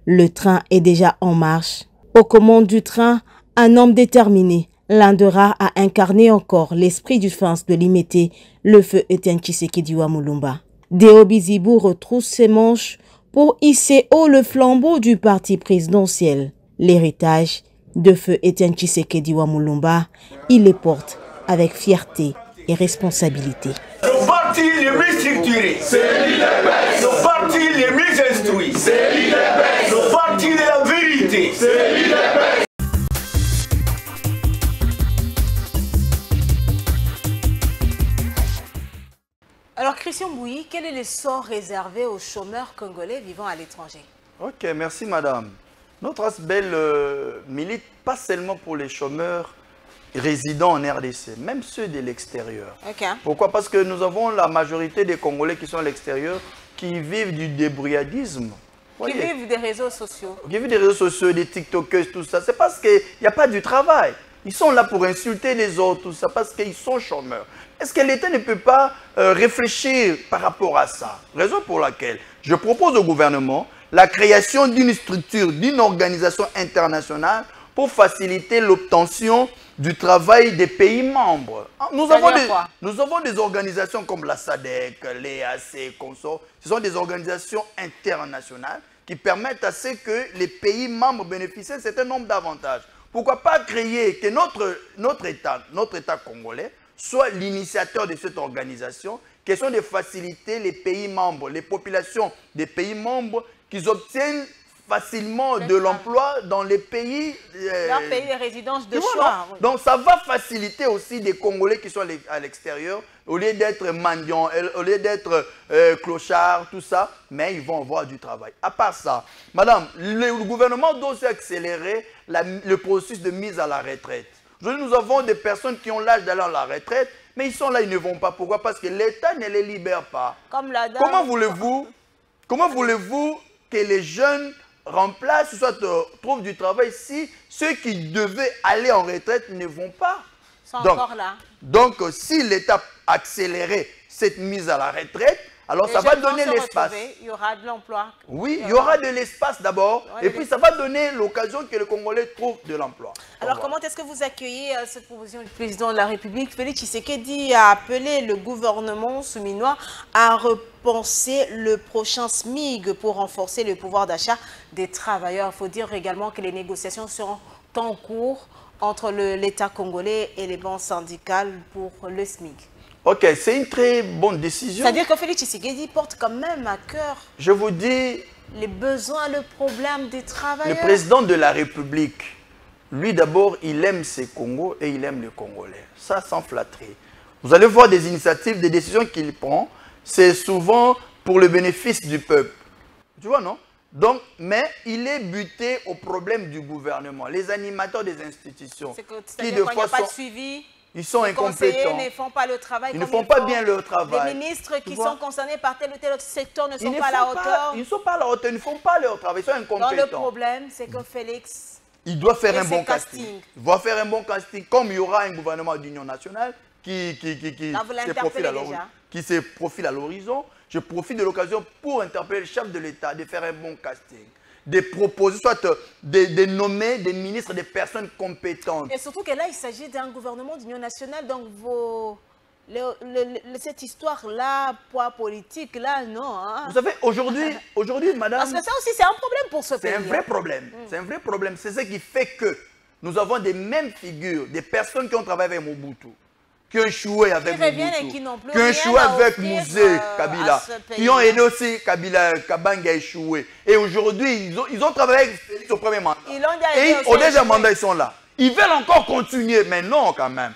Le train est déjà en marche. Aux commandes du train, un homme déterminé, l'un de rares à incarner encore l'esprit du prince de Limete, le feu Etienne Tshisekedi Wamulumba. Deo Bizibou retrousse ses manches pour hisser haut le flambeau du parti présidentiel. L'héritage de feu Etienne Tshisekedi Wamulumba, il les porte avec fierté et responsabilité. Le parti le mieux structuré, c'est l'IDPS. Le parti le mieux instruit, c'est l'IDPS. Le parti de la vérité, c'est l'IDPS. Alors Christian Bouyi, quel est le sort réservé aux chômeurs congolais vivant à l'étranger? Ok, merci madame. Notre ASBEL milite pas seulement pour les chômeurs résidents en RDC, même ceux de l'extérieur. Okay. Pourquoi? Parce que nous avons la majorité des Congolais qui sont à l'extérieur, qui vivent du débrouillardisme. Qui vivent des réseaux sociaux. Qui vivent des réseaux sociaux, des TikTokers, tout ça. C'est parce qu'il n'y a pas du travail. Ils sont là pour insulter les autres, tout ça, parce qu'ils sont chômeurs. Est-ce que l'État ne peut pas réfléchir par rapport à ça? Raison pour laquelle je propose au gouvernement la création d'une structure, d'une organisation internationale pour faciliter l'obtention du travail des pays membres. Nous avons des organisations comme la SADC, l'EAC, consorts. Ce sont des organisations internationales qui permettent à ce que les pays membres bénéficient d'un certain nombre d'avantages. Pourquoi pas créer que notre État congolais soit l'initiateur de cette organisation, question de faciliter les pays membres, les populations des pays membres, qu'ils obtiennent facilement de l'emploi dans les pays... leur pays de résidence de choix. Oui. Donc ça va faciliter aussi des Congolais qui sont à l'extérieur, au lieu d'être mendiants, au lieu d'être clochards, tout ça, mais ils vont avoir du travail. À part ça, madame, le gouvernement doit aussi accélérer le processus de mise à la retraite. Aujourd'hui, nous avons des personnes qui ont l'âge d'aller à la retraite, mais ils sont là, ils ne vont pas. Pourquoi? Parce que l'État ne les libère pas. Comme la dame. Comment voulez-vous que les jeunes remplacent, soit trouvent du travail si ceux qui devaient aller en retraite ne vont pas? Sont encore là. Donc, si l'État accélérait cette mise à la retraite, alors ça va donner l'espace. Il y aura de l'emploi. Oui, il y aura de l'espace d'abord, et puis ça va donner l'occasion que les Congolais trouvent de l'emploi. Alors comment est-ce que vous accueillez cette proposition du président de la République? Félix Tshisekedi a appelé le gouvernement souminois à repenser le prochain SMIG pour renforcer le pouvoir d'achat des travailleurs. Il faut dire également que les négociations seront en cours entre l'État congolais et les banques syndicales pour le SMIG. Ok, c'est une très bonne décision. C'est-à-dire que Félix Tshisekedi porte quand même à cœur... Je vous dis... les besoins, le problème des travailleurs. Le président de la République, lui d'abord, il aime ses Congos et il aime les Congolais. Ça, sans flatterie. Vous allez voir des initiatives, des décisions qu'il prend, c'est souvent pour le bénéfice du peuple. Tu vois, non? Donc, mais il est buté au problème du gouvernement. Les animateurs des institutions. C'est-à-dire qu'il n'y a pas de suivi. Ils sont incompétents. Les conseillers ne font pas le travail. Ils ne font pas bien leur travail. Les ministres qui sont concernés par tel ou tel autre secteur ne sont pas à la hauteur. Ils ne sont pas à la hauteur, ils ne font pas leur travail, ils sont incompétents. Donc le problème, c'est que Félix... il doit faire un bon casting. Il doit faire un bon casting, comme il y aura un gouvernement d'union nationale qui se profile à l'horizon. Je profite de l'occasion pour interpeller le chef de l'État de faire un bon casting. De proposer, soit de nommer des ministres, des personnes compétentes. Et surtout que là, il s'agit d'un gouvernement d'union nationale, donc cette histoire-là, poids politique, là, non. Hein. Vous savez, aujourd'hui, madame... Parce que ça aussi, c'est un problème pour ce pays. C'est un vrai problème. C'est un vrai problème. C'est ce qui fait que nous avons des mêmes figures, des personnes qui ont travaillé avec Mobutu, qui ont échoué avec Mobutu, qui ont échoué avec Mouzé Kabila, qui ont aidé aussi Kabanga à échouer. Et aujourd'hui, ils ont travaillé avec Félix au premier mandat. Et au deuxième mandat, ils sont là. Ils veulent encore continuer, mais non quand même.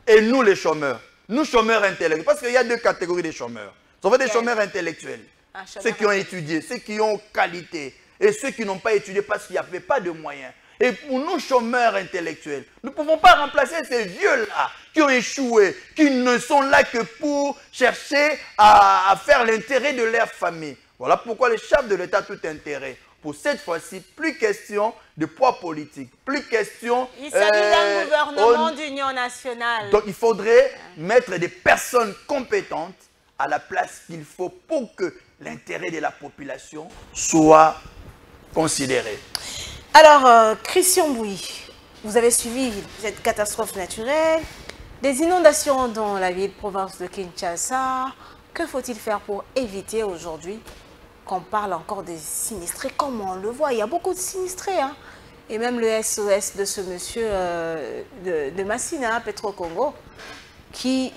Et nous, les chômeurs, nous chômeurs intellectuels, parce qu'il y a deux catégories de chômeurs. Ce sont des chômeurs intellectuels, ceux qui ont étudié, ceux qui ont qualité, et ceux qui n'ont pas étudié parce qu'il n'y avait pas de moyens. Et pour nous, chômeurs intellectuels, nous ne pouvons pas remplacer ces vieux-là qui ont échoué, qui ne sont là que pour chercher à faire l'intérêt de leur famille. Voilà pourquoi les chefs de l'État tout intérêt. Pour cette fois-ci, plus question de poids politique, plus question... Il s'agit d'un gouvernement d'union nationale. Donc il faudrait mettre des personnes compétentes à la place qu'il faut pour que l'intérêt de la population soit considéré. Alors, Christian Bouyi, vous avez suivi cette catastrophe naturelle, des inondations dans la ville-province de Kinshasa, Que faut-il faire pour éviter aujourd'hui qu'on parle encore des sinistrés, comme on le voit? Il y a beaucoup de sinistrés, hein. Et même le SOS de ce monsieur de Massina, Petro-Congo, qui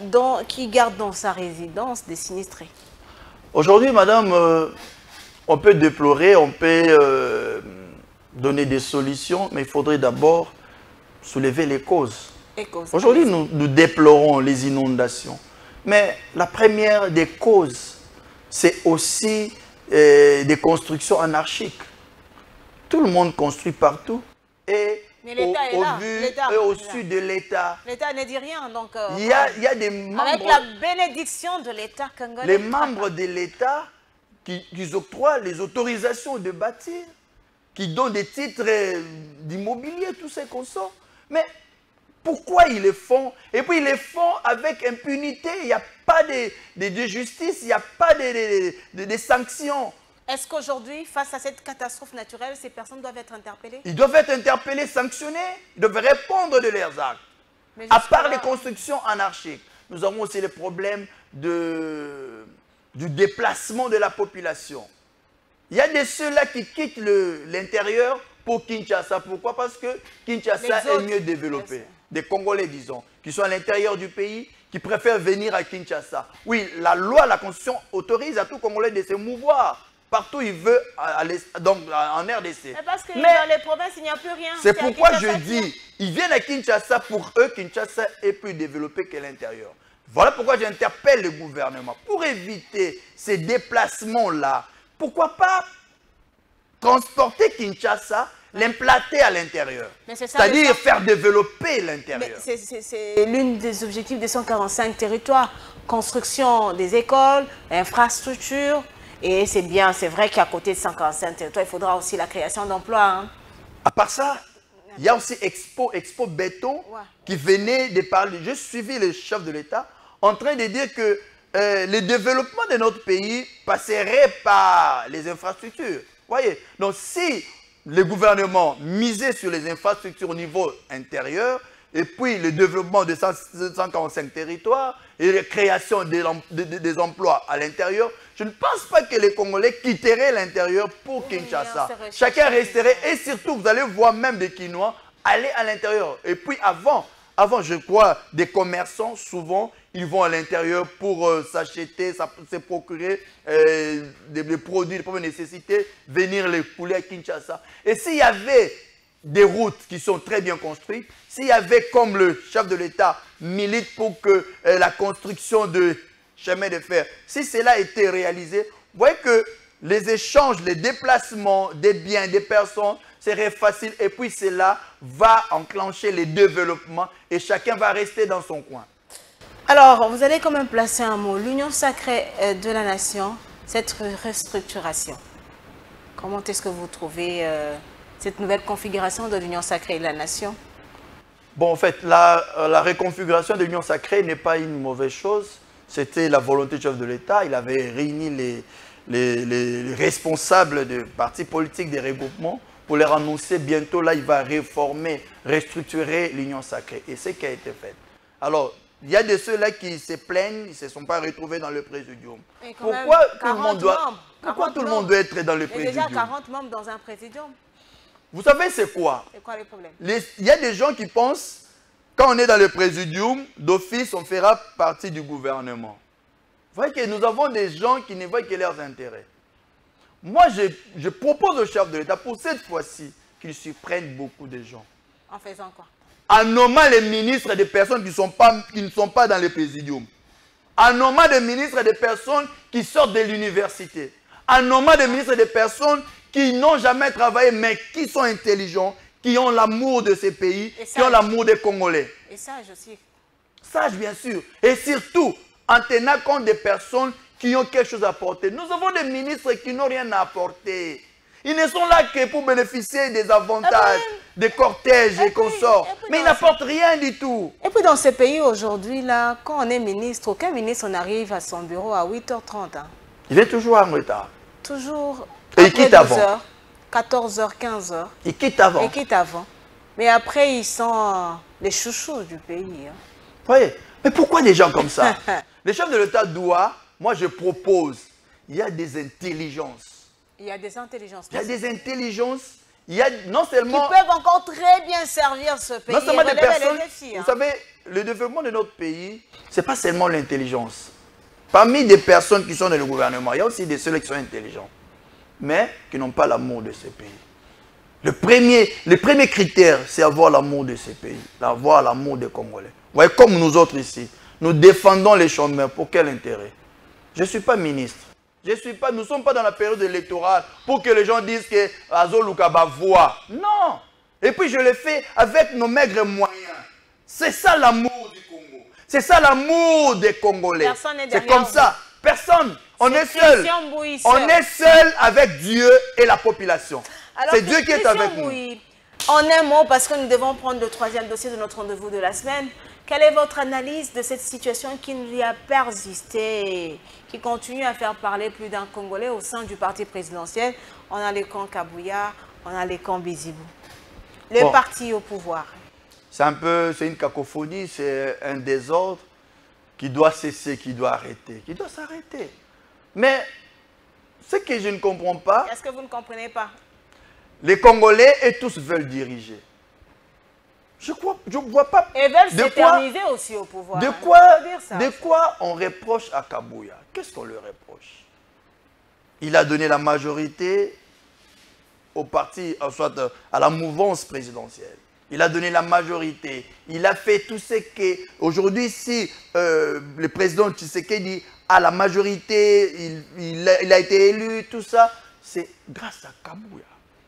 garde dans sa résidence des sinistrés. Aujourd'hui, madame, on peut déplorer, on peut donner des solutions, mais il faudrait d'abord soulever les causes. Aujourd'hui, nous déplorons les inondations. Mais la première des causes, c'est aussi des constructions anarchiques. Tout le monde construit partout. Et au sud de l'État, l'État ne dit rien. Donc, il y a des membres... Avec la bénédiction de l'État congolais. Les membres de l'État qui octroient les autorisations de bâtir, qui donnent des titres d'immobilier, tout ce qu'on sort. Mais pourquoi ils le font? Et puis ils le font avec impunité. Il n'y a pas de justice, il n'y a pas de sanctions. Est-ce qu'aujourd'hui, face à cette catastrophe naturelle, ces personnes doivent être interpellées? Ils doivent être interpellés, sanctionnés. Ils doivent répondre de leurs actes. À part les constructions anarchiques, nous avons aussi les problèmes du déplacement de la population. Il y a de ceux-là qui quittent l'intérieur pour Kinshasa. Pourquoi? Parce que Kinshasa est mieux développé. Des Congolais, disons, qui sont à l'intérieur du pays, qui préfèrent venir à Kinshasa. Oui, la loi, la Constitution autorise à tout Congolais de se mouvoir partout il veut, donc en RDC. Mais parce que dans les provinces, il n'y a plus rien. C'est pourquoi je dis, ils viennent à Kinshasa, pour eux, Kinshasa est plus développé que l'intérieur. Voilà pourquoi j'interpelle le gouvernement. Pour éviter ces déplacements-là, pourquoi pas transporter Kinshasa, l'implanter à l'intérieur. C'est-à-dire faire développer l'intérieur. C'est l'une des objectifs des 145 territoires. Construction des écoles, infrastructures. Et c'est bien, c'est vrai qu'à côté de 145 territoires, il faudra aussi la création d'emplois. Hein. À part ça, il y a aussi Expo Béton qui venait de parler. J'ai suivi le chef de l'État en train de dire que le développement de notre pays passerait par les infrastructures. Voyez, donc si le gouvernement misait sur les infrastructures au niveau intérieur, et puis le développement de 145 territoires et la création des emplois à l'intérieur, je ne pense pas que les Congolais quitteraient l'intérieur pour Kinshasa. Chacun resterait, et surtout, vous allez voir même des Kinois aller à l'intérieur. Et puis avant, je crois, des commerçants, souvent, ils vont à l'intérieur pour s'acheter, se procurer des produits de première nécessité, venir les couler à Kinshasa. Et s'il y avait des routes qui sont très bien construites, s'il y avait, comme le chef de l'État milite pour que la construction de chemin de fer, si cela était réalisé, vous voyez que les échanges, les déplacements des biens, des personnes, serait facile. Et puis cela va enclencher les développements et chacun va rester dans son coin. Alors, vous allez quand même placer un mot. L'Union sacrée de la nation, cette restructuration. Comment est-ce que vous trouvez cette nouvelle configuration de l'Union sacrée de la nation? Bon, en fait, la reconfiguration de l'Union sacrée n'est pas une mauvaise chose. C'était la volonté du chef de l'État. Il avait réuni les responsables des partis politiques, des regroupements, pour leur annoncer bientôt, là, il va réformer, restructurer l'Union sacrée. Et c'est ce qui a été fait. Alors, il y a de ceux-là qui se plaignent, ils ne se sont pas retrouvés dans le présidium. Pourquoi tout le monde doit être dans le présidium? Il y a déjà 40 membres dans un présidium. Vous savez c'est quoi? C'est quoi les problèmes? Il y a des gens qui pensent, quand on est dans le présidium, d'office, on fera partie du gouvernement. Vous voyez que nous avons des gens qui ne voient que leurs intérêts. Moi, je propose au chef de l'État, pour cette fois-ci, qu'il supprenne beaucoup de gens. En faisant quoi? En nommant les ministres des personnes qui ne sont pas dans le présidium. En nommant des ministres des personnes qui sortent de l'université. En nommant des ministres des personnes qui n'ont jamais travaillé, mais qui sont intelligents, qui ont l'amour de ces pays, qui ont l'amour des Congolais. Et sages aussi. Sages, bien sûr. Et surtout, en tenant compte des personnes qui ont quelque chose à apporter. Nous avons des ministres qui n'ont rien à apporter. Ils ne sont là que pour bénéficier des avantages, des cortèges et consorts. Mais ils n'apportent rien du tout. Et puis dans ces pays aujourd'hui, là, quand on est ministre, aucun ministre n'arrive à son bureau à 8h30. Hein. Il est toujours en retard. Toujours. Et il quitte avant. 14h, 15h. Il quitte avant. Il quitte avant. Mais après, ils sont les chouchous du pays. Hein. Voyez, mais pourquoi des gens comme ça? Le chef de l'État doit moi je propose, il y a des intelligences. Il y a des intelligences. Il y a des intelligences. Il y a non seulement... Qui peuvent encore très bien servir ce pays. Non seulement des personnes, défis, hein. Vous savez, le développement de notre pays, ce n'est pas seulement l'intelligence. Parmi des personnes qui sont dans le gouvernement, il y a aussi des ceux qui sont intelligents, mais qui n'ont pas l'amour de ce pays. Le premier critère, c'est avoir l'amour de ce pays, avoir l'amour des Congolais. Vous voyez, comme nous autres ici, nous défendons les chômeurs. Pour quel intérêt? Je ne suis pas ministre. Nous ne sommes pas dans la période électorale pour que les gens disent que Azo Lukaba voit. Non. Et puis je le fais avec nos maigres moyens. C'est ça l'amour du Congo. C'est ça l'amour des Congolais. C'est comme ça. Personne. On est seul. On est seul avec Dieu et la population. C'est Dieu qui est avec nous. En un mot, parce que nous devons prendre le troisième dossier de notre rendez-vous de la semaine, quelle est votre analyse de cette situation qui nous a persisté, qui continue à faire parler plus d'un Congolais au sein du parti présidentiel? On a les camps Kabouya, on a les camps Bizibou. Les partis au pouvoir. C'est une cacophonie, c'est un désordre qui doit cesser, qui doit arrêter, qui doit s'arrêter. Mais ce que je ne comprends pas... Est-ce que vous ne comprenez pas? Les Congolais et tous veulent diriger. Je ne vois pas... Et veulent s'éterniser aussi au pouvoir. De quoi on reproche à Kabouya? Qu'est-ce qu'on lui reproche? Il a donné la majorité au parti, soit à la mouvance présidentielle. Il a donné la majorité. Il a fait tout ce que... Aujourd'hui, si le président Tshisekedi a la majorité, il a été élu, tout ça, c'est grâce à Kabouya.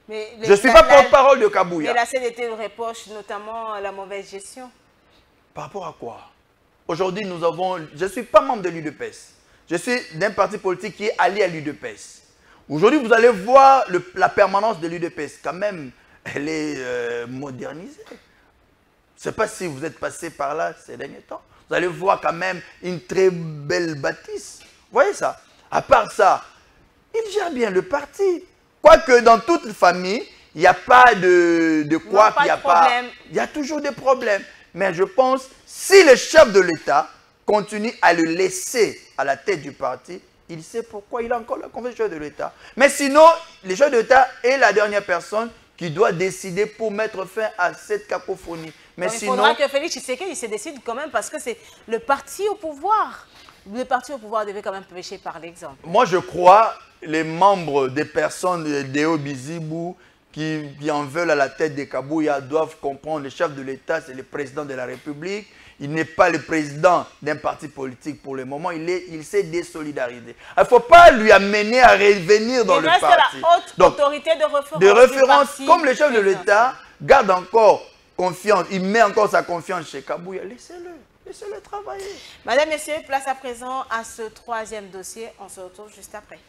Je ne suis pas porte-parole de Kabouya. Mais la CNDT reproche notamment la mauvaise gestion. Par rapport à quoi? Aujourd'hui, nous avons... Je ne suis pas membre de l'UDPS. Je suis d'un parti politique qui est allié à l'UDPS. Aujourd'hui, vous allez voir la permanence de l'UDPS. Quand même, elle est modernisée. Je ne sais pas si vous êtes passé par là ces derniers temps. Vous allez voir quand même une très belle bâtisse. Vous voyez ça? À part ça, il gère bien le parti. Quoique dans toute famille, il n'y a pas de quoi, il y a toujours des problèmes. Mais je pense, si le chef de l'État continue à le laisser à la tête du parti, il sait pourquoi il a encore la confiance du chef de l'État. Mais sinon, le chef de l'État est la dernière personne qui doit décider pour mettre fin à cette cacophonie. Mais sinon, il faudra que Félix Tshisekedi se décide quand même parce que c'est le parti au pouvoir. Le parti au pouvoir devait quand même prêcher par l'exemple. Moi, je crois les membres des personnes d'Eo Bizibou qui en veulent à la tête de Kabouya doivent comprendre le chef de l'État, c'est le président de la République. Il n'est pas le président d'un parti politique pour le moment. Il s'est désolidarisé. Il ne faut pas lui amener à revenir dans le parti. Il reste la haute autorité de référence. De référence, comme le chef de l'État garde encore confiance, il met encore sa confiance chez Kabouya. Laissez-le. Laissez-le travailler. Madame, Messieurs, place à présent à ce troisième dossier. On se retrouve juste après.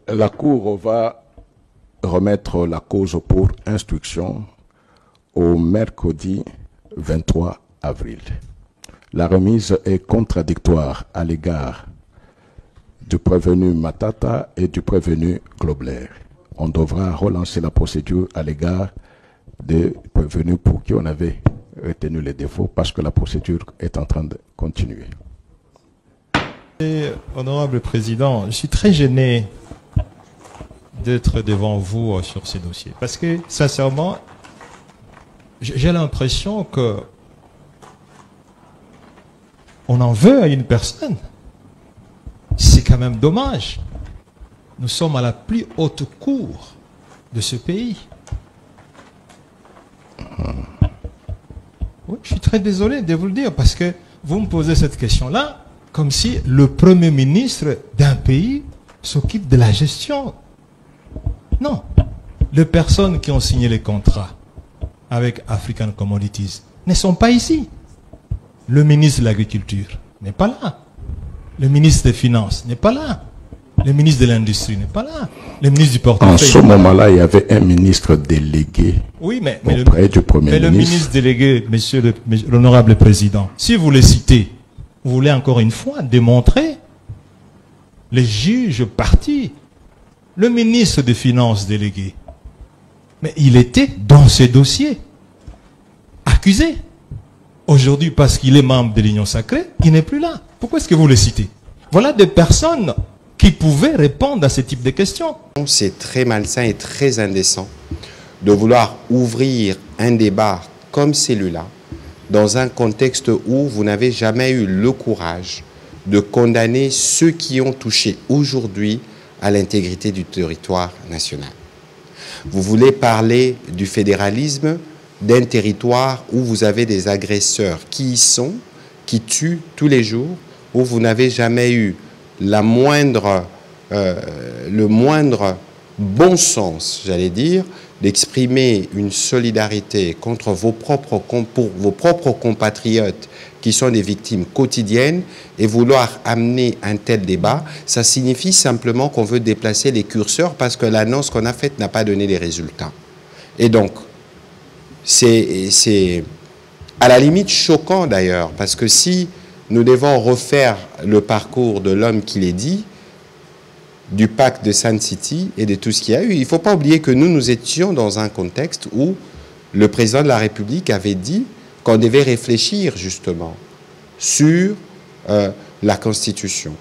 La Cour va remettre la cause pour instruction au mercredi 23 avril. La remise est contradictoire à l'égard du prévenu Matata et du prévenu Globler. On devra relancer la procédure à l'égard des prévenus pour qui on avait retenu les défauts parce que la procédure est en train de continuer. Honorable Président, je suis très gêné d'être devant vous sur ces dossiers parce que, sincèrement, j'ai l'impression que on en veut à une personne. C'est quand même dommage. Nous sommes à la plus haute cour de ce pays. Oui, je suis très désolé de vous le dire parce que vous me posez cette question-là comme si le Premier ministre d'un pays s'occupe de la gestion. Non. Les personnes qui ont signé les contrats avec African Commodities ne sont pas ici. Le ministre de l'Agriculture n'est pas là. Le ministre des Finances n'est pas là. Le ministre de l'Industrie n'est pas là. Le ministre du Portefeuille. En ce moment-là, il y avait un ministre délégué auprès du Premier ministre. Mais le ministre délégué, monsieur l'honorable président, si vous le citez, vous voulez encore une fois démontrer les juges partis, le ministre des Finances délégué. Mais il était dans ces dossiers. accusé. Aujourd'hui, parce qu'il est membre de l'Union sacrée, il n'est plus là. Pourquoi est-ce que vous le citez? Voilà des personnes qui pouvaient répondre à ce type de questions. C'est très malsain et très indécent de vouloir ouvrir un débat comme celui-là dans un contexte où vous n'avez jamais eu le courage de condamner ceux qui ont touché aujourd'hui à l'intégrité du territoire national. Vous voulez parler du fédéralisme d'un territoire où vous avez des agresseurs qui y sont, qui tuent tous les jours, où vous n'avez jamais eu le moindre bon sens, j'allais dire, d'exprimer une solidarité contre pour vos propres compatriotes qui sont des victimes quotidiennes, et vouloir amener un tel débat, ça signifie simplement qu'on veut déplacer les curseurs parce que l'annonce qu'on a faite n'a pas donné les résultats. Et donc, c'est à la limite choquant d'ailleurs, parce que si nous devons refaire le parcours de l'homme qui l'est dit, du pacte de Sun City et de tout ce qu'il y a eu, il ne faut pas oublier que nous étions dans un contexte où le président de la République avait dit qu'on devait réfléchir justement sur la Constitution.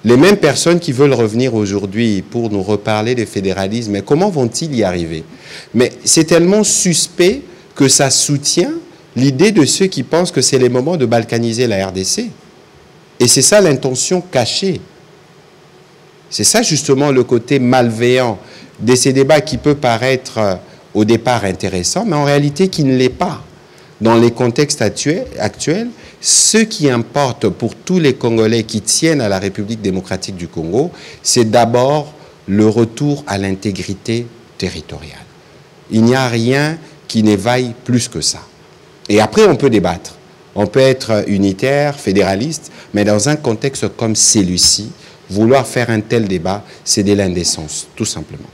Les mêmes personnes qui veulent revenir aujourd'hui pour nous reparler de fédéralisme, mais comment vont-ils y arriver? Mais c'est tellement suspect que ça soutient l'idée de ceux qui pensent que c'est le moment de balkaniser la RDC. Et c'est ça l'intention cachée. C'est ça justement le côté malveillant de ces débats qui peut paraître au départ intéressant, mais en réalité qui ne l'est pas. Dans les contextes actuels, ce qui importe pour tous les Congolais qui tiennent à la République démocratique du Congo, c'est d'abord le retour à l'intégrité territoriale. Il n'y a rien qui n'éveille plus que ça. Et après, on peut débattre. On peut être unitaire, fédéraliste, mais dans un contexte comme celui-ci, vouloir faire un tel débat, c'est de l'indécence, tout simplement.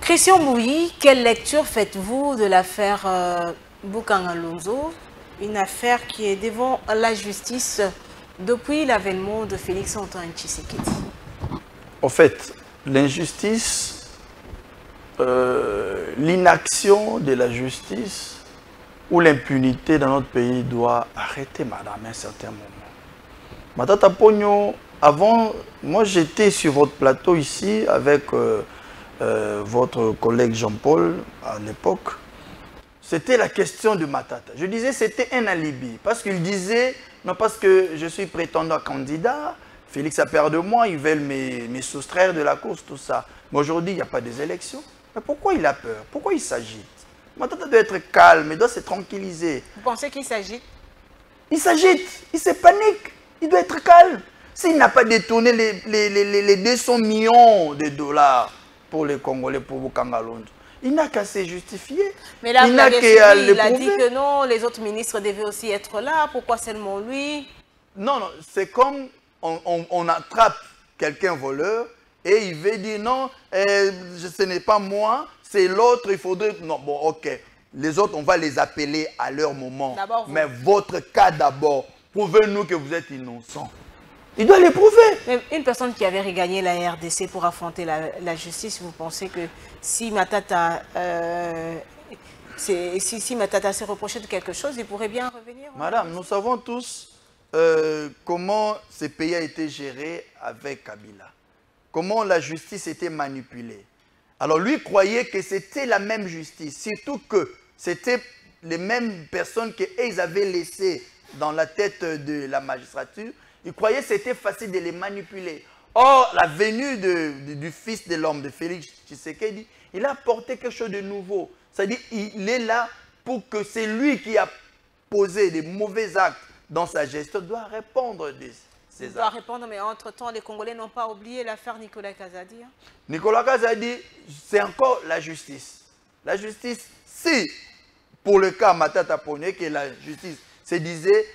Christian Bouyi, quelle lecture faites-vous de l'affaire Bokang Alonzo, une affaire qui est devant la justice depuis l'avènement de Félix Antoine Tshisekedi? En fait, l'injustice, l'inaction de la justice ou l'impunité dans notre pays doit arrêter, madame, à un certain moment. Matata Pogno, avant, moi j'étais sur votre plateau ici avec votre collègue Jean-Paul à l'époque. C'était la question de Matata. Je disais c'était un alibi parce qu'il disait, non parce que je suis prétendant candidat, Félix a peur de moi, ils veulent me soustraire de la course, tout ça. Mais aujourd'hui, il n'y a pas des élections. Mais pourquoi il a peur? Pourquoi il s'agite? Matata doit être calme, il doit se tranquilliser. Vous pensez qu'il s'agite? Il s'agite, il se panique, il doit être calme. S'il n'a pas détourné les 200 millions de dollars pour les Congolais, pour Bokang Alonzo, il n'a qu'à se justifier. Mais là, il a dit que non, les autres ministres devaient aussi être là. Pourquoi seulement lui? Non, non, c'est comme on attrape quelqu'un voleur et il veut dire non, ce n'est pas moi, c'est l'autre, il faudrait... Non, bon, ok. Les autres, on va les appeler à leur moment. Mais votre cas d'abord, prouvez-nous que vous êtes innocent. Il doit les prouver. Mais une personne qui avait regagné la RDC pour affronter la justice, vous pensez que si Matata, si Matata se reprochait de quelque chose, il pourrait bien revenir? Madame, nous savons tous comment ce pays a été géré avec Kabila. Comment la justice était manipulée. Alors lui croyait que c'était la même justice, surtout que c'était les mêmes personnes qu'ils avaient laissées dans la tête de la magistrature. Il croyait que c'était facile de les manipuler. Or, la venue du fils de l'homme, de Félix Tshisekedi, il a apporté quelque chose de nouveau. C'est-à-dire qu'il est là pour que c'est lui qui a posé des mauvais actes dans sa gestion, doit répondre de ces actes. Il doit répondre, mais entre-temps, les Congolais n'ont pas oublié l'affaire Nicolas Kazadi. Hein? Nicolas Kazadi, c'est encore la justice. La justice, si, pour le cas Matata Pogné, que la justice se disait,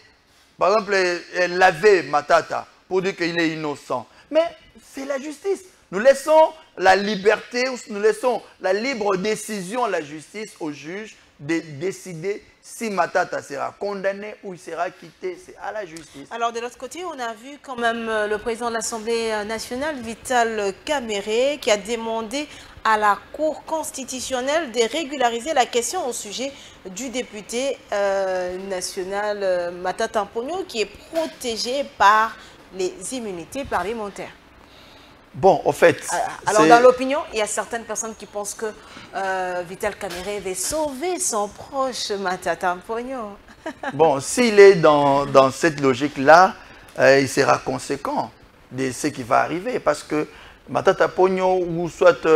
par exemple, elle lavait Matata pour dire qu'il est innocent. Mais c'est la justice. Nous laissons la liberté, nous laissons la libre décision à la justice, au juge, de décider si Matata sera condamné ou il sera quitté. C'est à la justice. Alors, de l'autre côté, on a vu quand même le président de l'Assemblée nationale, Vital Kamerhe, qui a demandé à la Cour constitutionnelle de régulariser la question au sujet du député national Matata Mponyo, qui est protégé par les immunités parlementaires. Bon, en fait... Alors, dans l'opinion, il y a certaines personnes qui pensent que Vital Kamerhe va sauver son proche Matata Mponyo. Bon, s'il est dans cette logique-là, il sera conséquent de ce qui va arriver. Parce que Matata Mponyo ou soit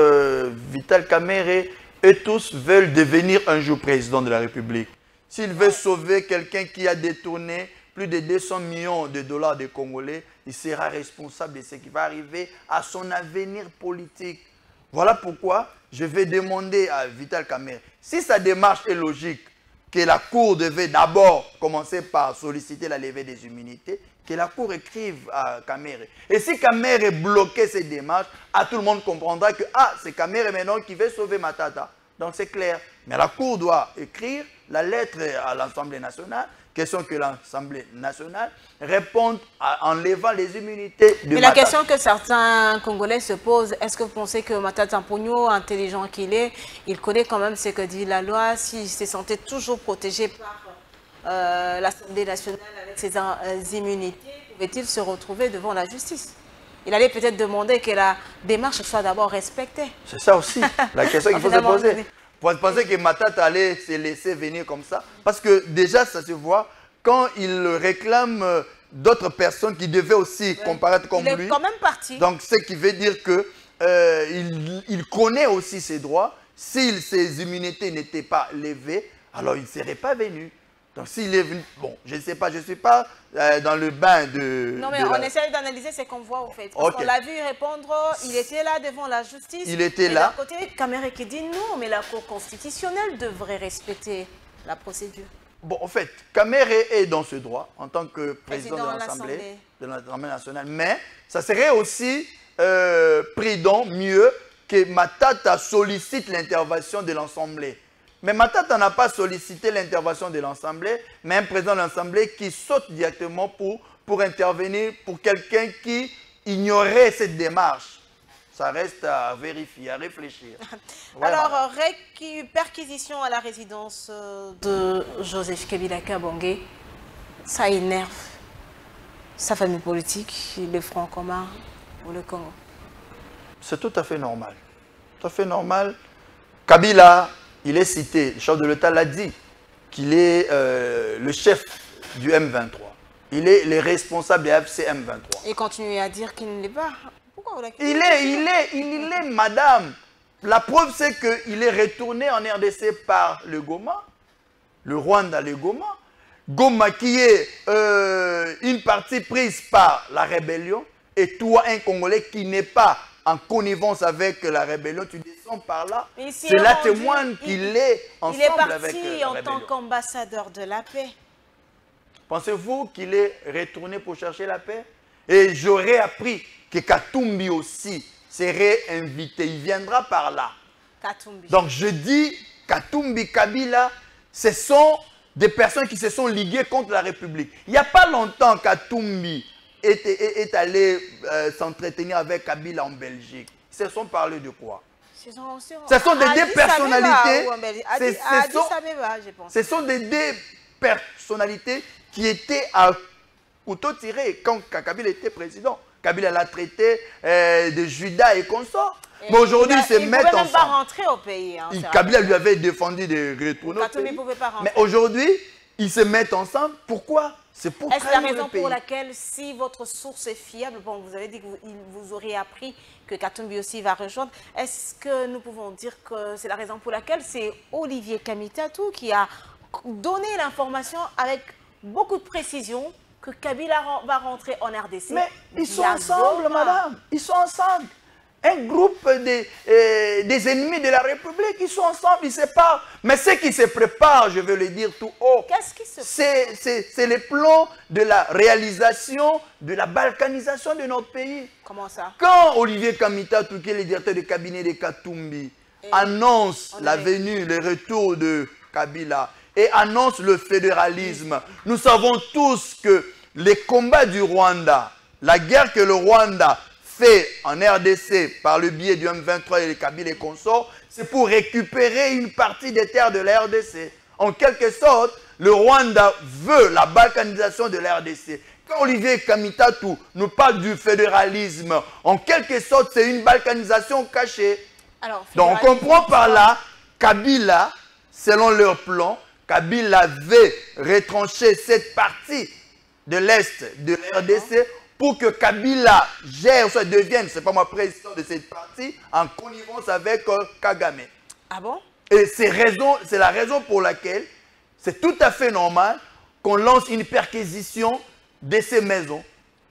Vital Kamerhe, eux tous veulent devenir un jour président de la République. S'il veut sauver quelqu'un qui a détourné plus de 200 millions de dollars de Congolais, il sera responsable de ce qui va arriver à son avenir politique. Voilà pourquoi je vais demander à Vital Kamerhe, si sa démarche est logique, que la Cour devait d'abord commencer par solliciter la levée des immunités, que la Cour écrive à Kamerhe. Et si Kamerhe bloquait cette démarche, tout le monde comprendra que c'est Kamerhe maintenant qui veut sauver Matata. Donc c'est clair. Mais la Cour doit écrire la lettre à l'Assemblée nationale, question que l'Assemblée nationale réponde en levant les immunités de Matata. Mais la question que certains Congolais se posent, est-ce que vous pensez que Matata Mponyo, intelligent qu'il est, il connaît quand même ce que dit la loi, s'il se sentait toujours protégé par l'Assemblée nationale avec ses immunités, pouvait-il se retrouver devant la justice? Il allait peut-être demander que la démarche soit d'abord respectée. C'est ça aussi, la question qu'il faut se poser. Vous pensez que Matata allait se laisser venir comme ça? Parce que déjà, ça se voit quand il réclame d'autres personnes qui devaient aussi comparaître comme lui. Il est quand même parti. Donc, ce qui veut dire que il connaît aussi ses droits. Si ses immunités n'étaient pas levées, alors il ne serait pas venu. Donc, s'il est venu... Bon, je ne sais pas, je ne suis pas dans le bain de... Non, mais on essaie d'analyser ce qu'on voit, au fait. Parce qu'on l'a vu répondre, il était là devant la justice. Il était là. D'un côté, Kamerhe qui dit non, mais la Cour constitutionnelle devrait respecter la procédure. Bon, en fait, Kamerhe est dans ce droit en tant que président de l'Assemblée nationale. Mais ça serait aussi prudent, mieux, que Matata sollicite l'intervention de l'Assemblée. Mais Matata n'a pas sollicité l'intervention de l'Assemblée, mais un président de l'Assemblée qui saute directement pour intervenir pour quelqu'un qui ignorait cette démarche. Ça reste à vérifier, à réfléchir. Alors, perquisition à la résidence de Joseph Kabila Kabange, ça énerve sa famille politique, le Front commun ou le Congo. C'est tout à fait normal. Tout à fait normal. Kabila... Il est cité, le chef de l'État l'a dit, qu'il est le chef du M23. Il est le responsable de FC M23. Et continue à dire qu'il ne l'est pas. Pourquoi vous l'acquitez? Il est, madame. La preuve, c'est qu'il est retourné en RDC par le Goma, le Rwanda, le Goma. Goma qui est une partie prise par la rébellion. Et toi, un Congolais qui n'est pas en connivence avec la rébellion, tu descends par là. Cela témoigne qu'il est ensemble avec la rébellion. Il est parti en tant qu'ambassadeur de la paix. Pensez-vous qu'il est retourné pour chercher la paix? Et j'aurais appris que Katumbi aussi serait invité. Il viendra par là. Katumbi. Donc je dis, Katumbi, Kabila, ce sont des personnes qui se sont liguées contre la République. Il n'y a pas longtemps, Katumbi est allé s'entretenir avec Kabila en Belgique. Ils se sont parlé de quoi? Ce sont des deux personnalités. Ce sont des deux personnalités qui étaient à couteau tiré quand Kabila était président. Kabila l'a traité de Judas et consorts. Mais aujourd'hui, ils se mettent ensemble. Il ne pouvait même pas rentrer au pays. Hein, Kabila lui avait défendu de retourner au pays. Mais aujourd'hui, ils se mettent ensemble. Pourquoi? C'est pour Est-ce la raison pour laquelle, si votre source est fiable, bon, vous avez dit que vous auriez appris que Katumbi aussi va rejoindre, est-ce que nous pouvons dire que c'est la raison pour laquelle c'est Olivier Kamitatou qui a donné l'information avec beaucoup de précision que Kabila va rentrer en RDC? Mais ils sont ensemble, madame. Ils sont ensemble. Un groupe des ennemis de la République, ils sont ensemble, ils se parlent. Mais ce qui se prépare, je veux le dire tout haut, c'est le plan de la réalisation de la balkanisation de notre pays. Comment ça? Quand Olivier Kamitatou, qui est le directeur de cabinet de Katumbi, annonce la venue, le retour de Kabila et annonce le fédéralisme. Nous savons tous que les combats du Rwanda, la guerre que le Rwanda fait en RDC par le biais du M23 et les Kabila et consorts, c'est pour récupérer une partie des terres de la RDC. En quelque sorte, le Rwanda veut la balkanisation de la RDC. Quand Olivier Kamitatu nous parle du fédéralisme, en quelque sorte, c'est une balkanisation cachée. Alors, donc on comprend par là, Kabila, selon leur plan, Kabila veut retrancher cette partie de l'Est de la RDC pour que Kabila gère, soit devienne, c'est pas moi, président de cette partie, en connivence avec Kagame. Ah bon? Et c'est la raison pour laquelle c'est tout à fait normal qu'on lance une perquisition de ces maisons.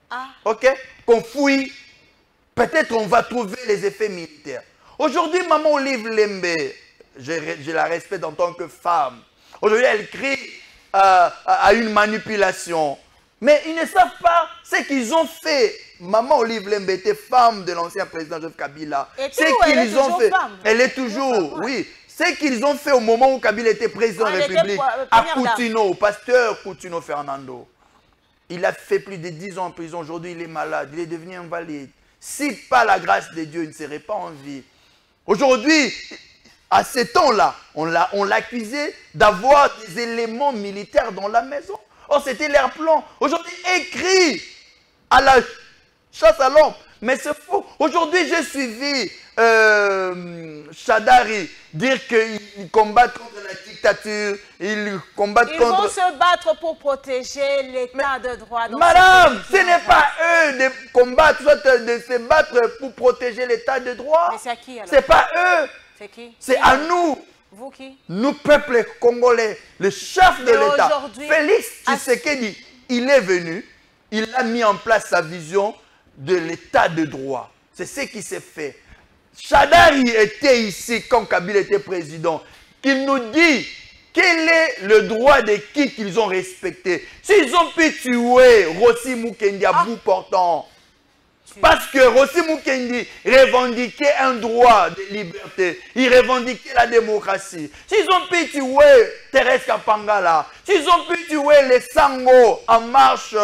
Ah. Ok? Qu'on fouille. Peut-être on va trouver les effets militaires. Aujourd'hui, Maman Olive Lembe, je la respecte en tant que femme. Aujourd'hui, elle crie à une manipulation. Mais ils ne savent pas ce qu'ils ont fait. Maman Olive Lembe était femme de l'ancien président Joseph Kabila. Ce qu'ils ont fait. Elle est toujours, oui. Ce qu'ils ont fait au moment où Kabila était président de la République, à Coutinho, au pasteur Coutinho Fernando. Il a fait plus de 10 ans en prison. Aujourd'hui, il est malade. Il est devenu invalide. Si pas la grâce de Dieu, il ne serait pas en vie. Aujourd'hui, à ce temps-là, on l'accusait d'avoir des éléments militaires dans la maison. Or, c'était leur plan. Aujourd'hui, écrit à la chasse à l'homme. Mais c'est faux. Aujourd'hui, j'ai suivi Shadari dire qu'ils combattent contre la dictature, ils combattent contre... Ils vont se battre pour protéger l'état de droit. Madame, ce n'est pas eux de combattre, soit de se battre pour protéger l'état de droit. Mais c'est à qui alors? C'est pas eux. C'est qui? C'est à nous. Vous qui? Nous, peuple congolais, le chef de l'État, Félix Tshisekedi, il est venu, il a mis en place sa vision de l'état de droit. C'est ce qui s'est fait. Shadari était ici quand Kabila était président. Il nous dit quel est le droit de qui qu'ils ont respecté. S'ils ont pu tuer Rossi Mukendi à bout portant, parce que Rossi Mukendi revendiquait un droit de liberté, il revendiquait la démocratie. S'ils ont pu tuer Thérèse Kapangala, s'ils ont pu tuer les Sango en marche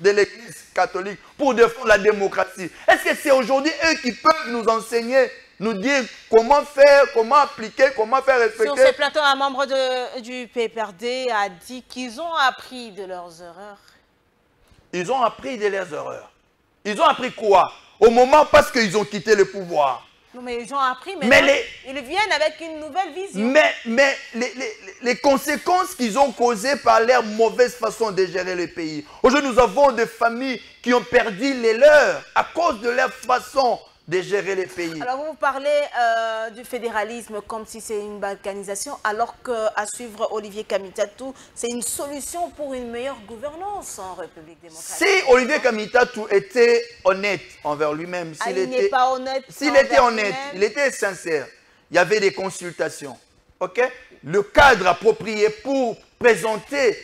de l'Église catholique pour défendre la démocratie, est-ce que c'est aujourd'hui eux qui peuvent nous enseigner, nous dire comment faire, comment appliquer, comment faire respecter? Sur ce plateau, un membre du PPRD a dit qu'ils ont appris de leurs erreurs. Ils ont appris de leurs erreurs. Ils ont appris quoi? Au moment parce qu'ils ont quitté le pouvoir. Non, mais ils ont appris, mais ils viennent avec une nouvelle vision. Mais les conséquences qu'ils ont causées par leur mauvaise façon de gérer le pays. Aujourd'hui, nous avons des familles qui ont perdu les leurs à cause de leur façon de gérer les pays. Alors, vous parlez du fédéralisme comme si c'est une balkanisation, alors qu'à suivre Olivier Kamitatu, c'est une solution pour une meilleure gouvernance en République démocratique. Si Olivier Kamitatu était honnête envers lui-même, il n'est pas honnête. S'il était honnête, il était sincère, il y avait des consultations. Ok? Le cadre approprié pour présenter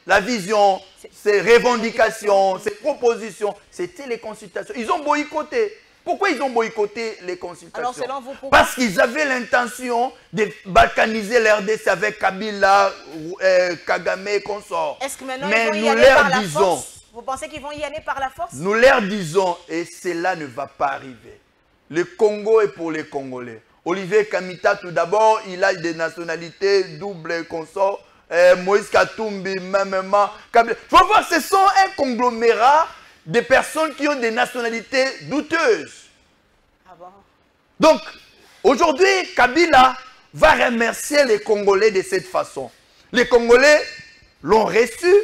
la vision, ses revendications, ses propositions, c'était les consultations. Ils ont boycotté. Pourquoi ils ont boycotté les consultations? Alors, selon vous, pourquoi? Parce qu'ils avaient l'intention de balkaniser l'RDC avec Kabila, Kagame et consorts. Est-ce que maintenant ils vont y aller par la force? Vous pensez qu'ils vont y aller par la force? Nous leur disons, et cela ne va pas arriver. Le Congo est pour les Congolais. Olivier Kamita, tout d'abord, il a des nationalités doubles consorts. Moïse Katumbi, même Kabila. Il faut voir, ce sont un conglomérat de personnes qui ont des nationalités douteuses. Ah bon? Donc, aujourd'hui, Kabila va remercier les Congolais de cette façon. Les Congolais l'ont reçu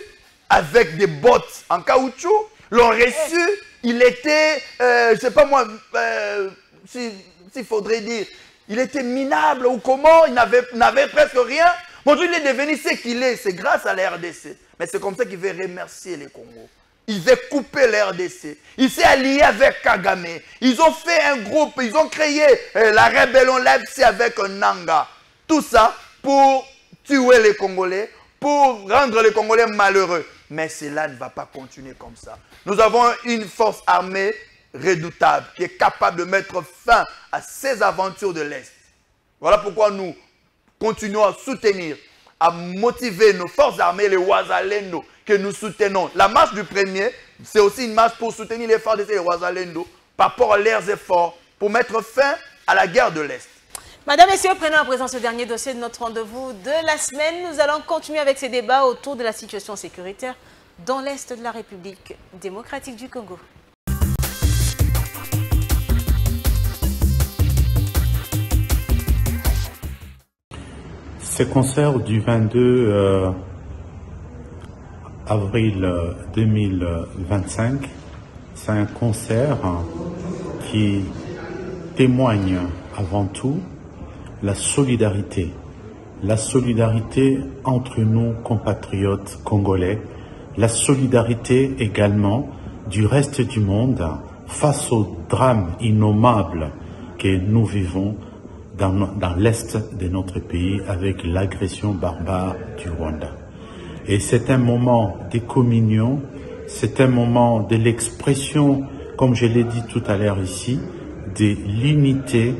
avec des bottes en caoutchouc, l'ont reçu, il était, je ne sais pas moi, s'il faudrait dire, il était minable ou comment, il n'avait presque rien. Aujourd'hui, il est devenu ce qu'il est, c'est grâce à la RDC. Mais c'est comme ça qu'il veut remercier les Congos. Il veut couper la RDC. Il s'est allié avec Kagame. Ils ont fait un groupe, ils ont créé la rébellion Leipzig avec Nanga. Tout ça pour tuer les Congolais, pour rendre les Congolais malheureux. Mais cela ne va pas continuer comme ça. Nous avons une force armée redoutable qui est capable de mettre fin à ces aventures de l'Est. Voilà pourquoi nous continuons à soutenir, à motiver nos forces armées, les Wazalendo, que nous soutenons. La marche du 1er, c'est aussi une marche pour soutenir les FARDC et les Wazalendo par rapport à leurs efforts pour mettre fin à la guerre de l'Est. Madame, Messieurs, prenons à présent ce dernier dossier de notre rendez-vous de la semaine. Nous allons continuer avec ces débats autour de la situation sécuritaire dans l'Est de la République démocratique du Congo. Ce concert du 22 avril 2025, c'est un concert qui témoigne avant tout la solidarité entre nos compatriotes congolais, la solidarité également du reste du monde face au drame innommable que nous vivons dans l'est de notre pays avec l'agression barbare du Rwanda. Et c'est un moment de communion, c'est un moment de l'expression, comme je l'ai dit tout à l'heure ici, de l'unité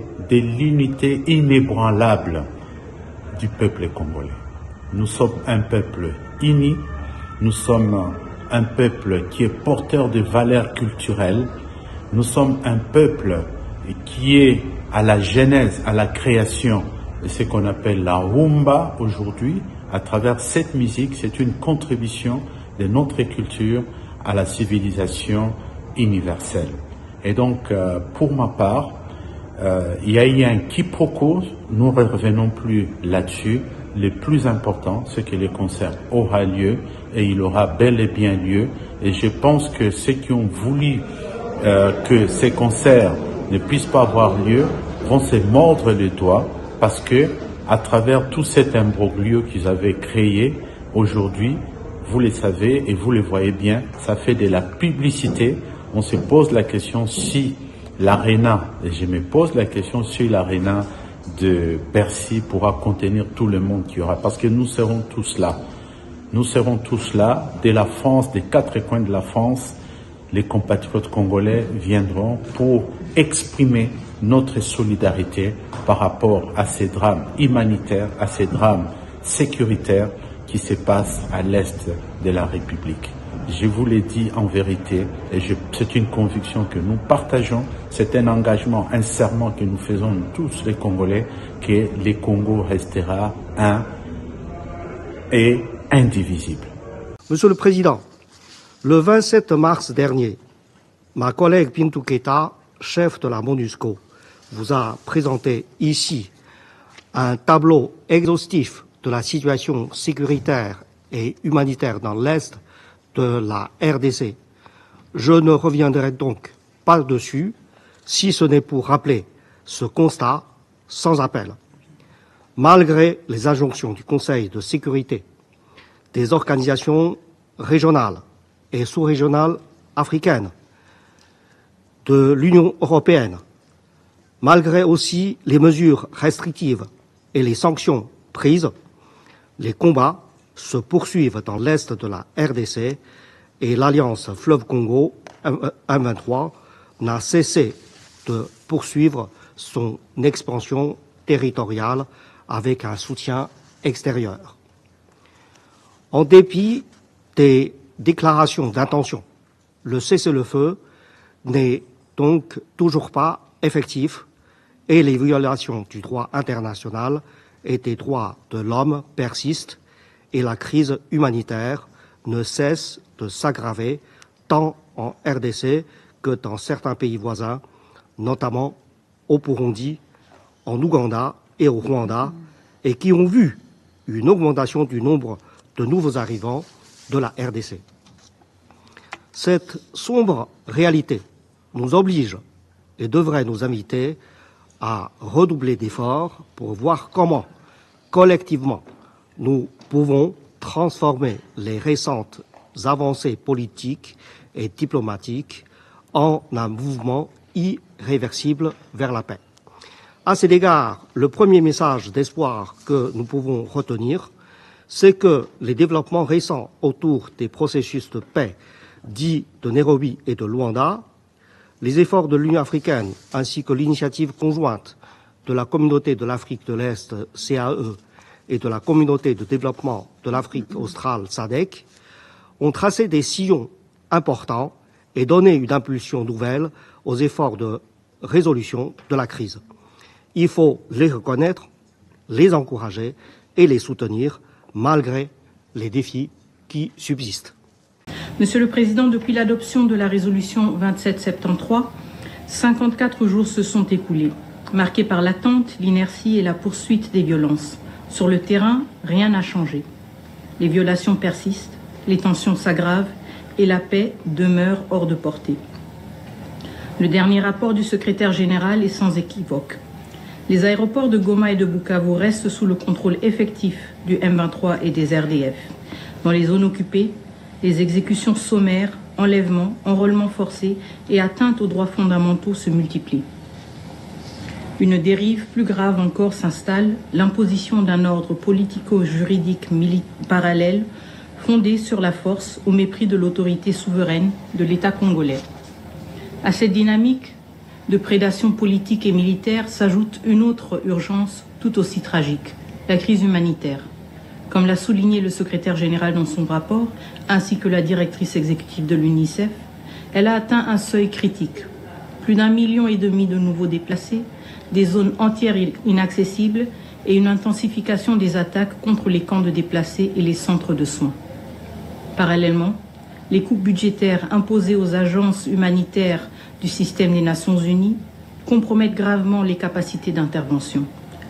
inébranlable du peuple congolais. Nous sommes un peuple uni, nous sommes un peuple qui est porteur de valeurs culturelles, nous sommes un peuple qui est à la genèse, à la création de ce qu'on appelle la rumba aujourd'hui. À travers cette musique, c'est une contribution de notre culture à la civilisation universelle. Et donc, pour ma part, il y a eu un quiproquo, nous ne revenons plus là-dessus. Le plus important, c'est que le concert aura lieu et il aura bel et bien lieu. Et je pense que ceux qui ont voulu que ces concerts ne puissent pas avoir lieu vont se mordre les doigts parce que à travers tout cet imbroglio qu'ils avaient créé aujourd'hui, vous le savez et vous le voyez bien, ça fait de la publicité. On se pose la question si l'aréna, et je me pose la question si l'aréna de Bercy pourra contenir tout le monde qu'il y aura, parce que nous serons tous là. Nous serons tous là, de la France, des quatre coins de la France, les compatriotes congolais viendront pour exprimer notre solidarité par rapport à ces drames humanitaires, à ces drames sécuritaires qui se passent à l'est de la République. Je vous l'ai dit en vérité, et c'est une conviction que nous partageons, c'est un engagement, un serment que nous faisons tous les Congolais, que le Congo restera un et indivisible. Monsieur le Président, le 27 mars dernier, ma collègue Bintou Keita, chef de la MONUSCO, vous a présenté ici un tableau exhaustif de la situation sécuritaire et humanitaire dans l'Est de la RDC. Je ne reviendrai donc pas dessus, si ce n'est pour rappeler ce constat sans appel. Malgré les injonctions du Conseil de sécurité, des organisations régionales et sous-régionales africaines, de l'Union européenne, malgré aussi les mesures restrictives et les sanctions prises, les combats se poursuivent dans l'est de la RDC et l'Alliance Fleuve Congo M23 n'a cessé de poursuivre son expansion territoriale avec un soutien extérieur. En dépit des déclarations d'intention, le cessez-le-feu n'est donc toujours pas effectif et les violations du droit international et des droits de l'homme persistent et la crise humanitaire ne cesse de s'aggraver tant en RDC que dans certains pays voisins, notamment au Burundi, en Ouganda et au Rwanda, et qui ont vu une augmentation du nombre de nouveaux arrivants de la RDC. Cette sombre réalité nous oblige et devrait nous inviter à redoubler d'efforts pour voir comment, collectivement, nous pouvons transformer les récentes avancées politiques et diplomatiques en un mouvement irréversible vers la paix. À cet égard, le premier message d'espoir que nous pouvons retenir, c'est que les développements récents autour des processus de paix dits de Nairobi et de Luanda, les efforts de l'Union africaine ainsi que l'initiative conjointe de la Communauté de l'Afrique de l'Est, CAE, et de la Communauté de développement de l'Afrique australe SADC ont tracé des sillons importants et donné une impulsion nouvelle aux efforts de résolution de la crise. Il faut les reconnaître, les encourager et les soutenir malgré les défis qui subsistent. Monsieur le Président, depuis l'adoption de la résolution 2773, 54 jours se sont écoulés, marqués par l'attente, l'inertie et la poursuite des violences. Sur le terrain, rien n'a changé. Les violations persistent, les tensions s'aggravent et la paix demeure hors de portée. Le dernier rapport du secrétaire général est sans équivoque. Les aéroports de Goma et de Bukavu restent sous le contrôle effectif du M23 et des RDF. Dans les zones occupées, les exécutions sommaires, enlèvements, enrôlements forcés et atteintes aux droits fondamentaux se multiplient. Une dérive plus grave encore s'installe, l'imposition d'un ordre politico-juridique parallèle fondé sur la force au mépris de l'autorité souveraine de l'État congolais. À cette dynamique de prédation politique et militaire s'ajoute une autre urgence tout aussi tragique, la crise humanitaire. Comme l'a souligné le secrétaire général dans son rapport, ainsi que la directrice exécutive de l'UNICEF, elle a atteint un seuil critique. Plus d'1,5 million de nouveaux déplacés, des zones entières inaccessibles et une intensification des attaques contre les camps de déplacés et les centres de soins. Parallèlement, les coupes budgétaires imposées aux agences humanitaires du système des Nations Unies compromettent gravement les capacités d'intervention.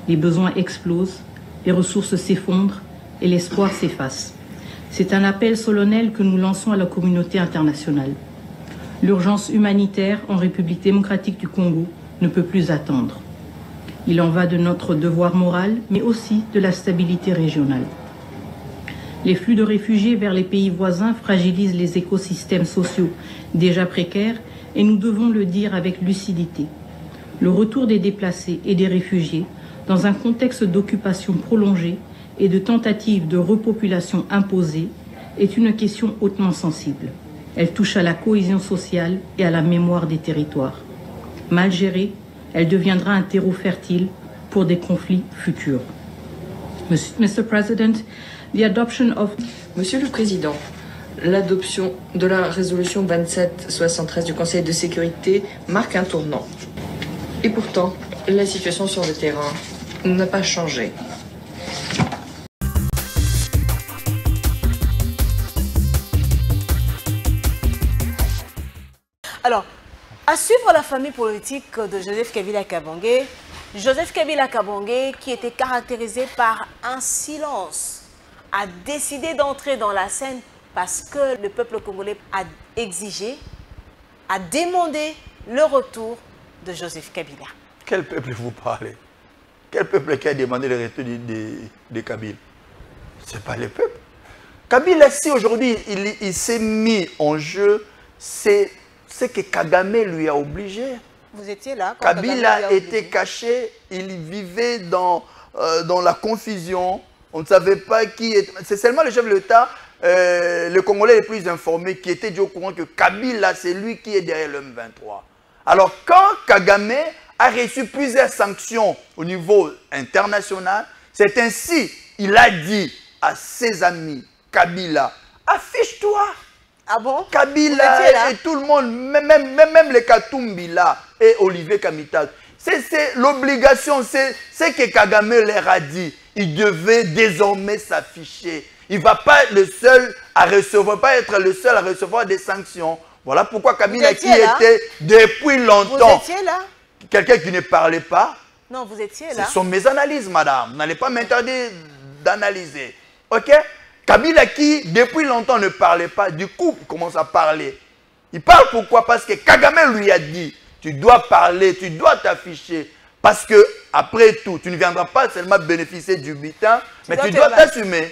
Les besoins explosent, les ressources s'effondrent et l'espoir s'efface. C'est un appel solennel que nous lançons à la communauté internationale. L'urgence humanitaire en République démocratique du Congo ne peut plus attendre. Il en va de notre devoir moral, mais aussi de la stabilité régionale. Les flux de réfugiés vers les pays voisins fragilisent les écosystèmes sociaux déjà précaires et nous devons le dire avec lucidité. Le retour des déplacés et des réfugiés dans un contexte d'occupation prolongée et de tentatives de repopulation imposée est une question hautement sensible. Elle touche à la cohésion sociale et à la mémoire des territoires. Mal gérée, elle deviendra un terreau fertile pour des conflits futurs. Mr. President, the adoption of... Monsieur le Président, l'adoption de la résolution 2773 du Conseil de sécurité marque un tournant. Et pourtant, la situation sur le terrain n'a pas changé. Alors, à suivre la famille politique de Joseph Kabila Kabange, Joseph Kabila Kabange, qui était caractérisé par un silence, a décidé d'entrer dans la scène parce que le peuple congolais a exigé, a demandé le retour de Joseph Kabila. Quel peuple vous parlez? Quel peuple qui a demandé le retour de Kabila? Ce n'est pas le peuple. Kabila, si aujourd'hui il s'est mis en jeu, c'est ce que Kagame lui a obligé. Vous étiez là quand Kabila était caché, il vivait dans la confusion. On ne savait pas qui était. C'est seulement le chef de l'État, le Congolais le plus informé, qui était déjà au courant que Kabila, c'est lui qui est derrière le M23. Alors, quand Kagame a reçu plusieurs sanctions au niveau international, c'est ainsi il a dit à ses amis, Kabila, affiche-toi. Ah bon? Kabila et tout le monde, même les Katumbi là, et Olivier Kamitaz. C'est l'obligation, c'est ce que Kagame leur a dit. Il devait désormais s'afficher. Il ne va pas être le seul à recevoir, des sanctions. Voilà pourquoi Kabila, qui était depuis longtemps, vous étiez là? Quelqu'un qui ne parlait pas. Non, vous étiez là. Ce sont mes analyses, madame. Vous n'allez pas m'interdire d'analyser. Ok? Kabila qui, depuis longtemps, ne parlait pas, du coup, il commence à parler. Il parle pourquoi? Parce que Kagame lui a dit, tu dois parler, tu dois t'afficher. Parce que, après tout, tu ne viendras pas seulement bénéficier du butin, mais tu dois t'assumer.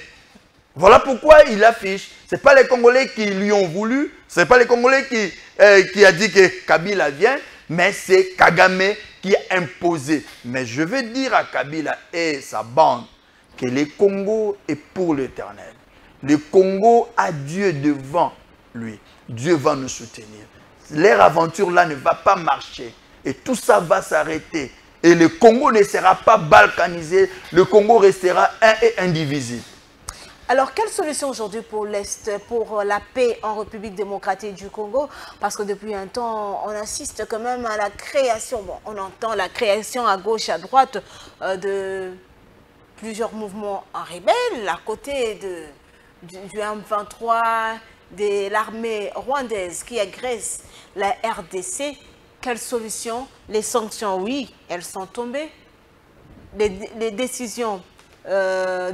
Voilà pourquoi il affiche. Ce n'est pas les Congolais qui lui ont voulu, ce n'est pas les Congolais qui a dit que Kabila vient, mais c'est Kagame qui a imposé. Mais je veux dire à Kabila et sa bande que le Congo est pour l'Éternel. Le Congo a Dieu devant lui. Dieu va nous soutenir. Leur aventure là ne va pas marcher. Et tout ça va s'arrêter Et le Congo ne sera pas balkanisé. Le Congo restera un et indivisible. Alors, quelle solution aujourd'hui pour l'Est, pour la paix en République démocratique du Congo? Parce que depuis un temps, on assiste quand même à la création, bon, on entend la création à gauche, à droite de plusieurs mouvements en rebelles, à côté du M23, de l'armée rwandaise qui agresse la RDC. Quelle solution? Les sanctions, oui, elles sont tombées. Les décisions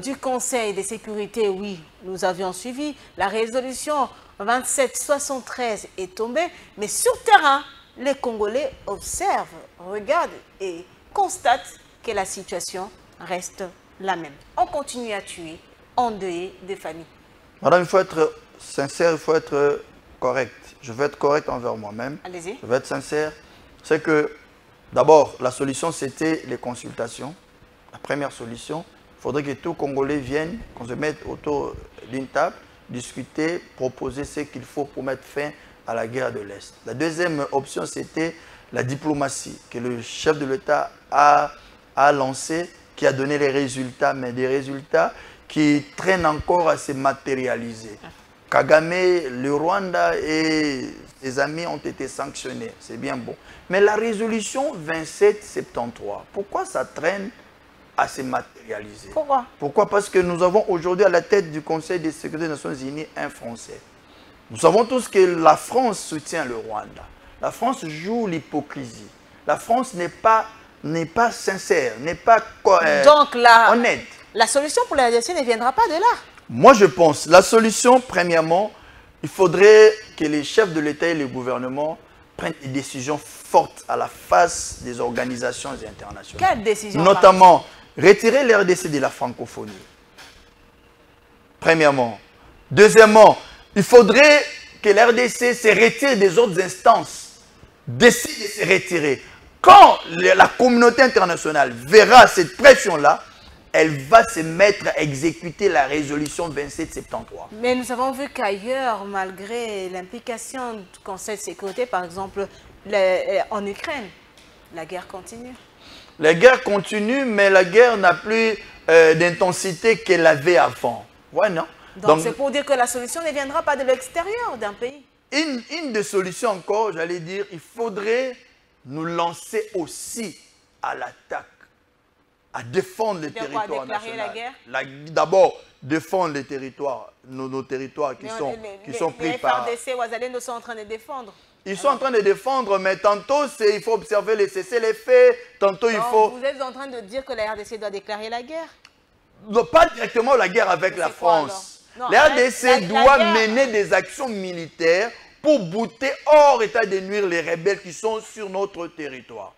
du Conseil de sécurité, oui, nous avions suivi. La résolution 2773 est tombée, mais sur terrain, les Congolais observent, regardent et constatent que la situation reste la même. On continue à tuer, endeuiller des familles. Madame, il faut être sincère, il faut être correct. Je veux être correct envers moi-même. Allez-y. Je veux être sincère. C'est que, d'abord, la solution, c'était les consultations. La première solution. Il faudrait que tous les Congolais viennent, qu'on se mette autour d'une table, discuter, proposer ce qu'il faut pour mettre fin à la guerre de l'Est. La deuxième option, c'était la diplomatie, que le chef de l'État a lancé, qui a donné les résultats, mais des résultats qui traînent encore à se matérialiser. Kagame, le Rwanda et ses amis ont été sanctionnés, c'est bien bon. Mais la résolution 2773, pourquoi ça traîne à se matérialiser? Pourquoi? Parce que nous avons aujourd'hui à la tête du Conseil de sécurité des Nations Unies un Français. Nous savons tous que la France soutient le Rwanda. La France joue l'hypocrisie. La France n'est pas sincère, n'est pas honnête. La solution pour la RDC ne viendra pas de là. Moi, je pense, la solution, premièrement, il faudrait que les chefs de l'État et le gouvernement prennent des décisions fortes à la face des organisations internationales. Quelle décision? Notamment, retirer l'RDC de la francophonie. Premièrement. Deuxièmement, il faudrait que l'RDC se retire des autres instances. Décide de se retirer. Quand la communauté internationale verra cette pression-là, elle va se mettre à exécuter la résolution 2773. Mais nous avons vu qu'ailleurs, malgré l'implication du Conseil de sécurité, par exemple, en Ukraine, la guerre continue. La guerre continue, mais la guerre n'a plus d'intensité qu'elle avait avant. Ouais, non? Donc c'est pour dire que la solution ne viendra pas de l'extérieur d'un pays. Une des solutions encore, j'allais dire, il faudrait nous lancer aussi à l'attaque, à défendre les territoires nationaux. D'abord, défendre les territoires, nos territoires qui sont pris par... Les FARDC, Ouazalendo sont en train de défendre. Ils sont en train de défendre, mais tantôt, il faut observer les cessez-les-feux, tantôt il faut... Vous êtes en train de dire que la RDC doit déclarer la guerre? Non, pas directement la guerre avec la France. La RDC doit mener des actions militaires pour bouter hors état de nuire les rebelles qui sont sur notre territoire.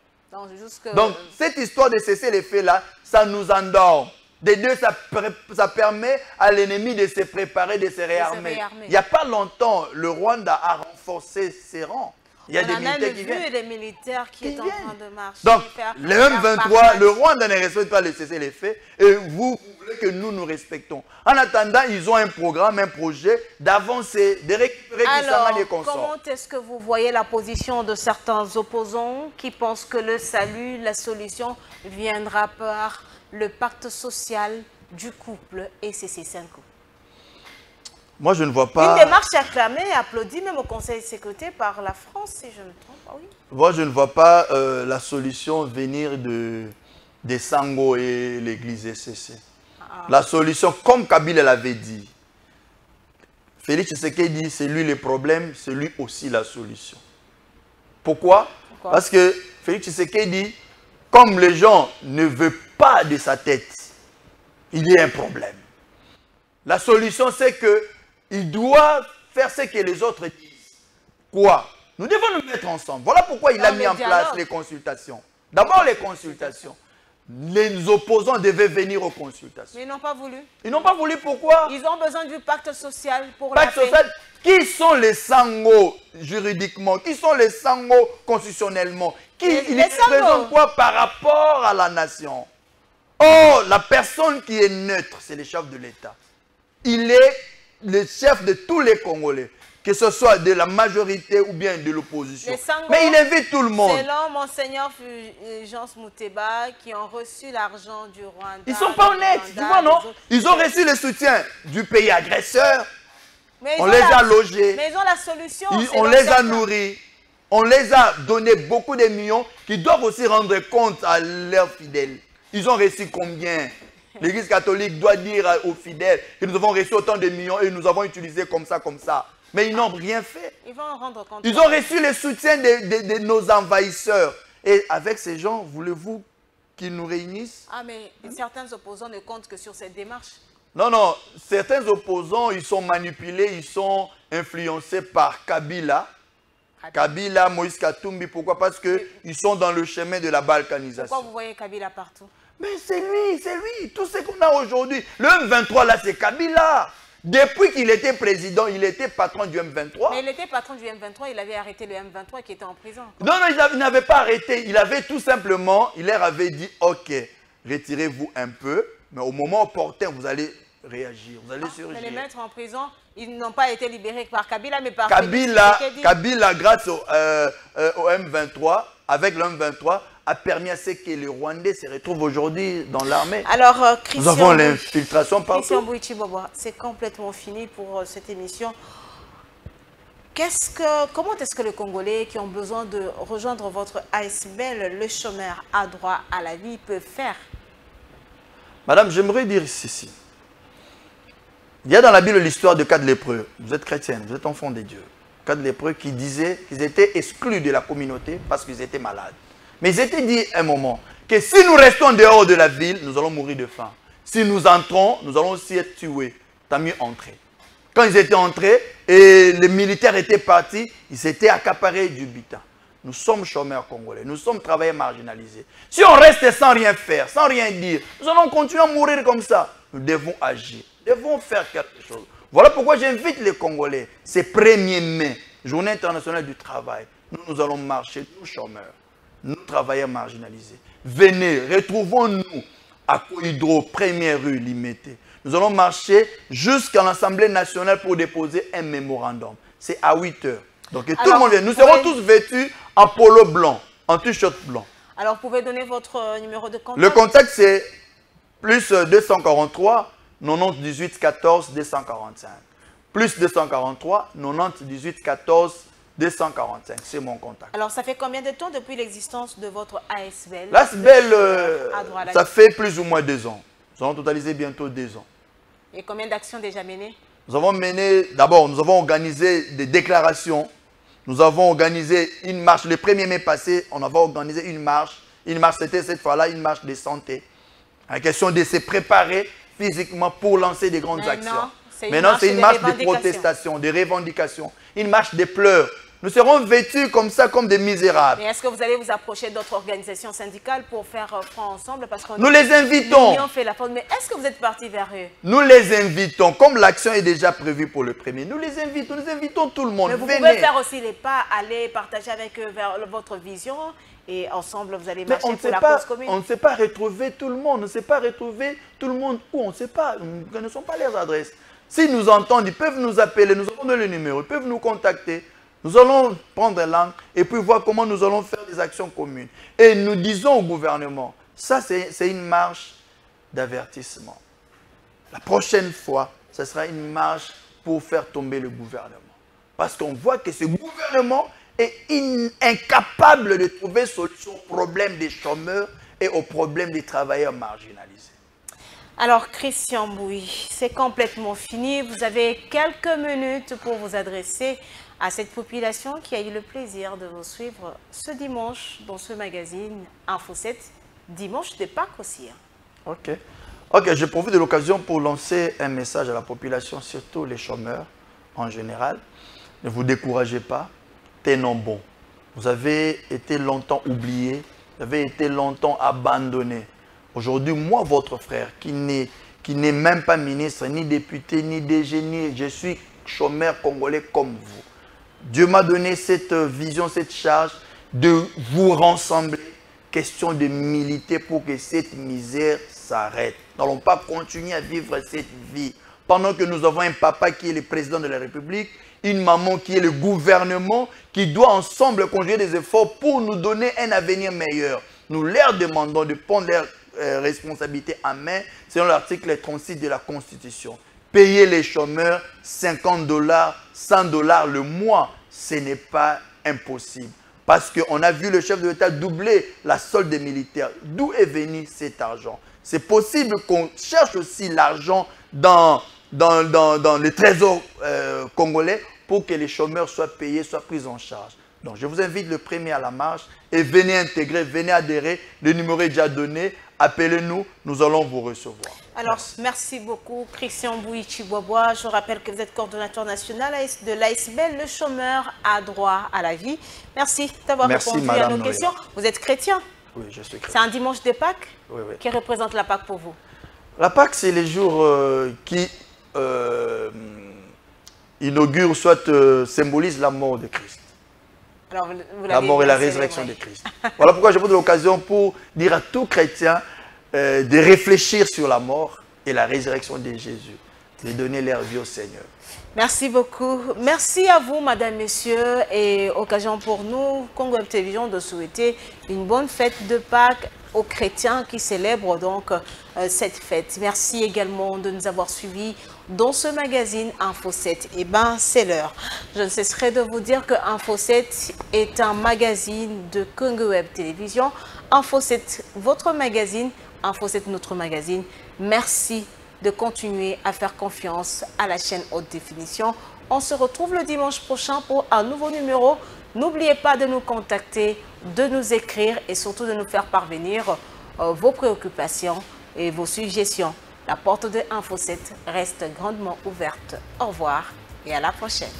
Donc, cette histoire de cesser les faits là, ça nous endort. Des deux, ça permet à l'ennemi de se préparer, de se réarmer. Il n'y a pas longtemps, le Rwanda a renforcé ses rangs. Il y a des militaires qui viennent. des militaires qui sont en train de marcher. Donc, le M23, le Rwanda ne respecte pas le cessez-les-faits et vous voulez que nous respectons. En attendant, ils ont un programme, un projet d'avancer, de récupérer les consorts. Comment est-ce que vous voyez la position de certains opposants qui pensent que le salut, la solution viendra par le pacte social du couple et CC5? Moi, je ne vois pas... Une démarche acclamée, applaudie même au Conseil de sécurité par la France, si je ne me trompe pas, oui. Moi, je ne vois pas la solution venir des Sango et l'église ECC. La solution, comme Kabila l'avait dit, Félix Tshisekedi dit, c'est lui le problème, c'est lui aussi la solution. Pourquoi? Parce que Félix Tshisekedi, comme les gens ne veulent pas de sa tête, il y a un problème. La solution, c'est que il doit faire ce que les autres disent. Quoi? Nous devons nous mettre ensemble. Voilà pourquoi il a mis en place les consultations. D'abord les consultations. Les opposants devaient venir aux consultations. Mais ils n'ont pas voulu. Ils n'ont pas voulu, pourquoi? Ils ont besoin du pacte social pour la paix. Social. Qui sont les Sango juridiquement? Qui sont les Sango constitutionnellement? Ils représentent quoi par rapport à la nation? Oh, la personne qui est neutre, c'est le chef de l'État. Il est le chef de tous les Congolais. que ce soit de la majorité ou bien de l'opposition. Mais il invite tout le monde. Selon Monseigneur Fulgence Mouteba, qui ont reçu l'argent du Rwanda. Ils ne sont pas honnêtes, tu vois, non? Ils ont reçu le soutien du pays agresseur. On les a logés. Mais ils ont la solution. On les a nourris. On les a donné beaucoup de millions qui doivent aussi rendre compte à leurs fidèles. Ils ont reçu combien? L'Église catholique doit dire aux fidèles que nous avons reçu autant de millions et nous avons utilisé comme ça, comme ça. Mais ils n'ont rien fait. Ils vont en rendre compte. Ils ont reçu le soutien de nos envahisseurs. Et avec ces gens, voulez-vous qu'ils nous réunissent? Ah, mais certains opposants ne comptent que sur cette démarche. Non, non. Certains opposants, ils sont manipulés, ils sont influencés par Kabila. Kabila, Moïse Katumbi. Pourquoi? Parce qu'ils sont dans le chemin de la balkanisation. Pourquoi vous voyez Kabila partout? Mais c'est lui. Tout ce qu'on a aujourd'hui. Le M23, là, c'est Kabila. Depuis qu'il était président, il était patron du M23. Mais il était patron du M23, il avait arrêté le M23 qui était en prison. Non, il n'avait pas arrêté. Il avait tout simplement, il leur avait dit, ok, retirez-vous un peu, mais au moment opportun, vous allez réagir, vous allez surgir. Mais les mettre en prison, ils n'ont pas été libérés par Kabila, mais par Kabila, grâce au M23, avec le M23, a permis à ce que les Rwandais se retrouvent aujourd'hui dans l'armée. Alors, nous avons l'infiltration partout. Christian Bouichi Boboa, c'est complètement fini pour cette émission. Comment est-ce que les Congolais qui ont besoin de rejoindre votre ASBL, le chômeur a droit à la vie, peuvent faire? Madame, j'aimerais dire ceci. Il y a dans la Bible l'histoire de 4 lépreux. Vous êtes chrétienne, vous êtes enfant de Dieu. 4 lépreux qui disaient qu'ils étaient exclus de la communauté parce qu'ils étaient malades. Mais ils étaient dit à un moment que si nous restons dehors de la ville, nous allons mourir de faim. Si nous entrons, nous allons aussi être tués. Tant mieux entrer. Quand ils étaient entrés et les militaires étaient partis, ils s'étaient accaparés du butin. Nous sommes chômeurs congolais, nous sommes travailleurs marginalisés. Si on reste sans rien faire, sans rien dire, nous allons continuer à mourir comme ça. Nous devons agir, nous devons faire quelque chose. Voilà pourquoi j'invite les Congolais, ce 1er mai, journée internationale du travail. Nous allons marcher, nous chômeurs, nous travailleurs marginalisés. Venez, retrouvons-nous à Koidro, première rue Limité. Nous allons marcher jusqu'à l'Assemblée nationale pour déposer un mémorandum. C'est à 8 h. Donc tout le monde vient. Nous serons tous vêtus en polo blanc, en t-shirt blanc. Alors, vous pouvez donner votre numéro de contact? Le contact, c'est plus 243 90 18 14 245. Plus 243 90 18 14 245. C'est mon contact. Alors, ça fait combien de temps depuis l'existence de votre ASBL? L'ASBL, ça fait plus ou moins 2 ans. Nous allons totaliser bientôt 2 ans. Et combien d'actions déjà menées? Nous avons mené, d'abord, nous avons organisé des déclarations. Nous avons organisé une marche. Le 1er mai passé, on avait organisé une marche. Une marche, c'était cette fois-là une marche de santé. La question de se préparer physiquement pour lancer des grandes actions. Maintenant, c'est une marche de protestation, de revendication. Une marche de pleurs. Nous serons vêtus comme ça, comme des misérables. Mais est-ce que vous allez vous approcher d'autres organisations syndicales pour faire front ensemble? Parce nous les invitons. Fait la forme. Mais est-ce que vous êtes partis vers eux? Nous les invitons. Comme l'action est déjà prévue pour le 1er, nous les invitons. Nous invitons tout le monde. Mais vous pouvez faire aussi les pas, aller partager avec eux vers votre vision. Et ensemble, vous allez marcher pour la cause commune. On ne sait pas retrouver tout le monde. On ne sait pas retrouver tout le monde où. On ne sait pas. Nous ne connaissons pas leurs adresses. S'ils nous entendent, ils peuvent nous appeler. Nous avons le numéro. Ils peuvent nous contacter. Nous allons prendre langue et puis voir comment nous allons faire des actions communes. Et nous disons au gouvernement, ça c'est une marche d'avertissement. La prochaine fois, ce sera une marche pour faire tomber le gouvernement. Parce qu'on voit que ce gouvernement est incapable de trouver solution au problème des chômeurs et au problème des travailleurs marginalisés. Alors, Christian Bouy, c'est complètement fini. Vous avez quelques minutes pour vous adresser à cette population qui a eu le plaisir de vous suivre ce dimanche dans ce magazine Info 7, dimanche de Pâques aussi. Ok. Ok, je profite de l'occasion pour lancer un message à la population, surtout les chômeurs en général. Ne vous découragez pas, tenons bon. Vous avez été longtemps oubliés, vous avez été longtemps abandonnés. Aujourd'hui, moi, votre frère, qui n'est même pas ministre, ni député, ni DG, je suis chômeur congolais comme vous. Dieu m'a donné cette vision, cette charge de vous rassembler. Question de militer pour que cette misère s'arrête. Nous n'allons pas continuer à vivre cette vie pendant que nous avons un papa qui est le président de la République, une maman qui est le gouvernement, qui doit ensemble conjuguer des efforts pour nous donner un avenir meilleur. Nous leur demandons de prendre leurs responsabilités en main, selon l'article 36 de la Constitution. Payer les chômeurs $50, $100 le mois, ce n'est pas impossible. Parce qu'on a vu le chef de l'État doubler la solde des militaires. D'où est venu cet argent? C'est possible qu'on cherche aussi l'argent dans le trésor congolais pour que les chômeurs soient payés, soient pris en charge. Donc je vous invite le 1er à la marche et venez intégrer, venez adhérer. Le numéro est déjà donné. Appelez-nous, nous allons vous recevoir. Alors, merci beaucoup, Christian Bouichi-Bobois. Je rappelle que vous êtes coordonnateur national de l'ASBL, le chômeur a droit à la vie. Merci d'avoir répondu à nos questions. Vous êtes chrétien? Oui, je suis chrétien. C'est un dimanche de Pâques? Oui, oui. Qui représente la Pâques pour vous? La Pâques, c'est les jours qui inaugurent, soit symbolisent la mort de Christ. Alors, la mort et la résurrection de Christ. Voilà pourquoi je vous donne l'occasion pour dire à tout chrétien de réfléchir sur la mort et la résurrection de Jésus, de donner leur vie au Seigneur. Merci beaucoup. Merci à vous, madame, messieurs, et occasion pour nous, Congo Web Télévision, de souhaiter une bonne fête de Pâques aux chrétiens qui célèbrent donc cette fête. Merci également de nous avoir suivis dans ce magazine Info 7. Eh bien, c'est l'heure. Je ne cesserai de vous dire que Info 7 est un magazine de Congo Web Télévision. Info 7, votre magazine. Info 7, notre magazine. Merci de continuer à faire confiance à la chaîne haute définition. On se retrouve le dimanche prochain pour un nouveau numéro. N'oubliez pas de nous contacter, de nous écrire et surtout de nous faire parvenir vos préoccupations et vos suggestions. La porte de Info 7 reste grandement ouverte. Au revoir et à la prochaine.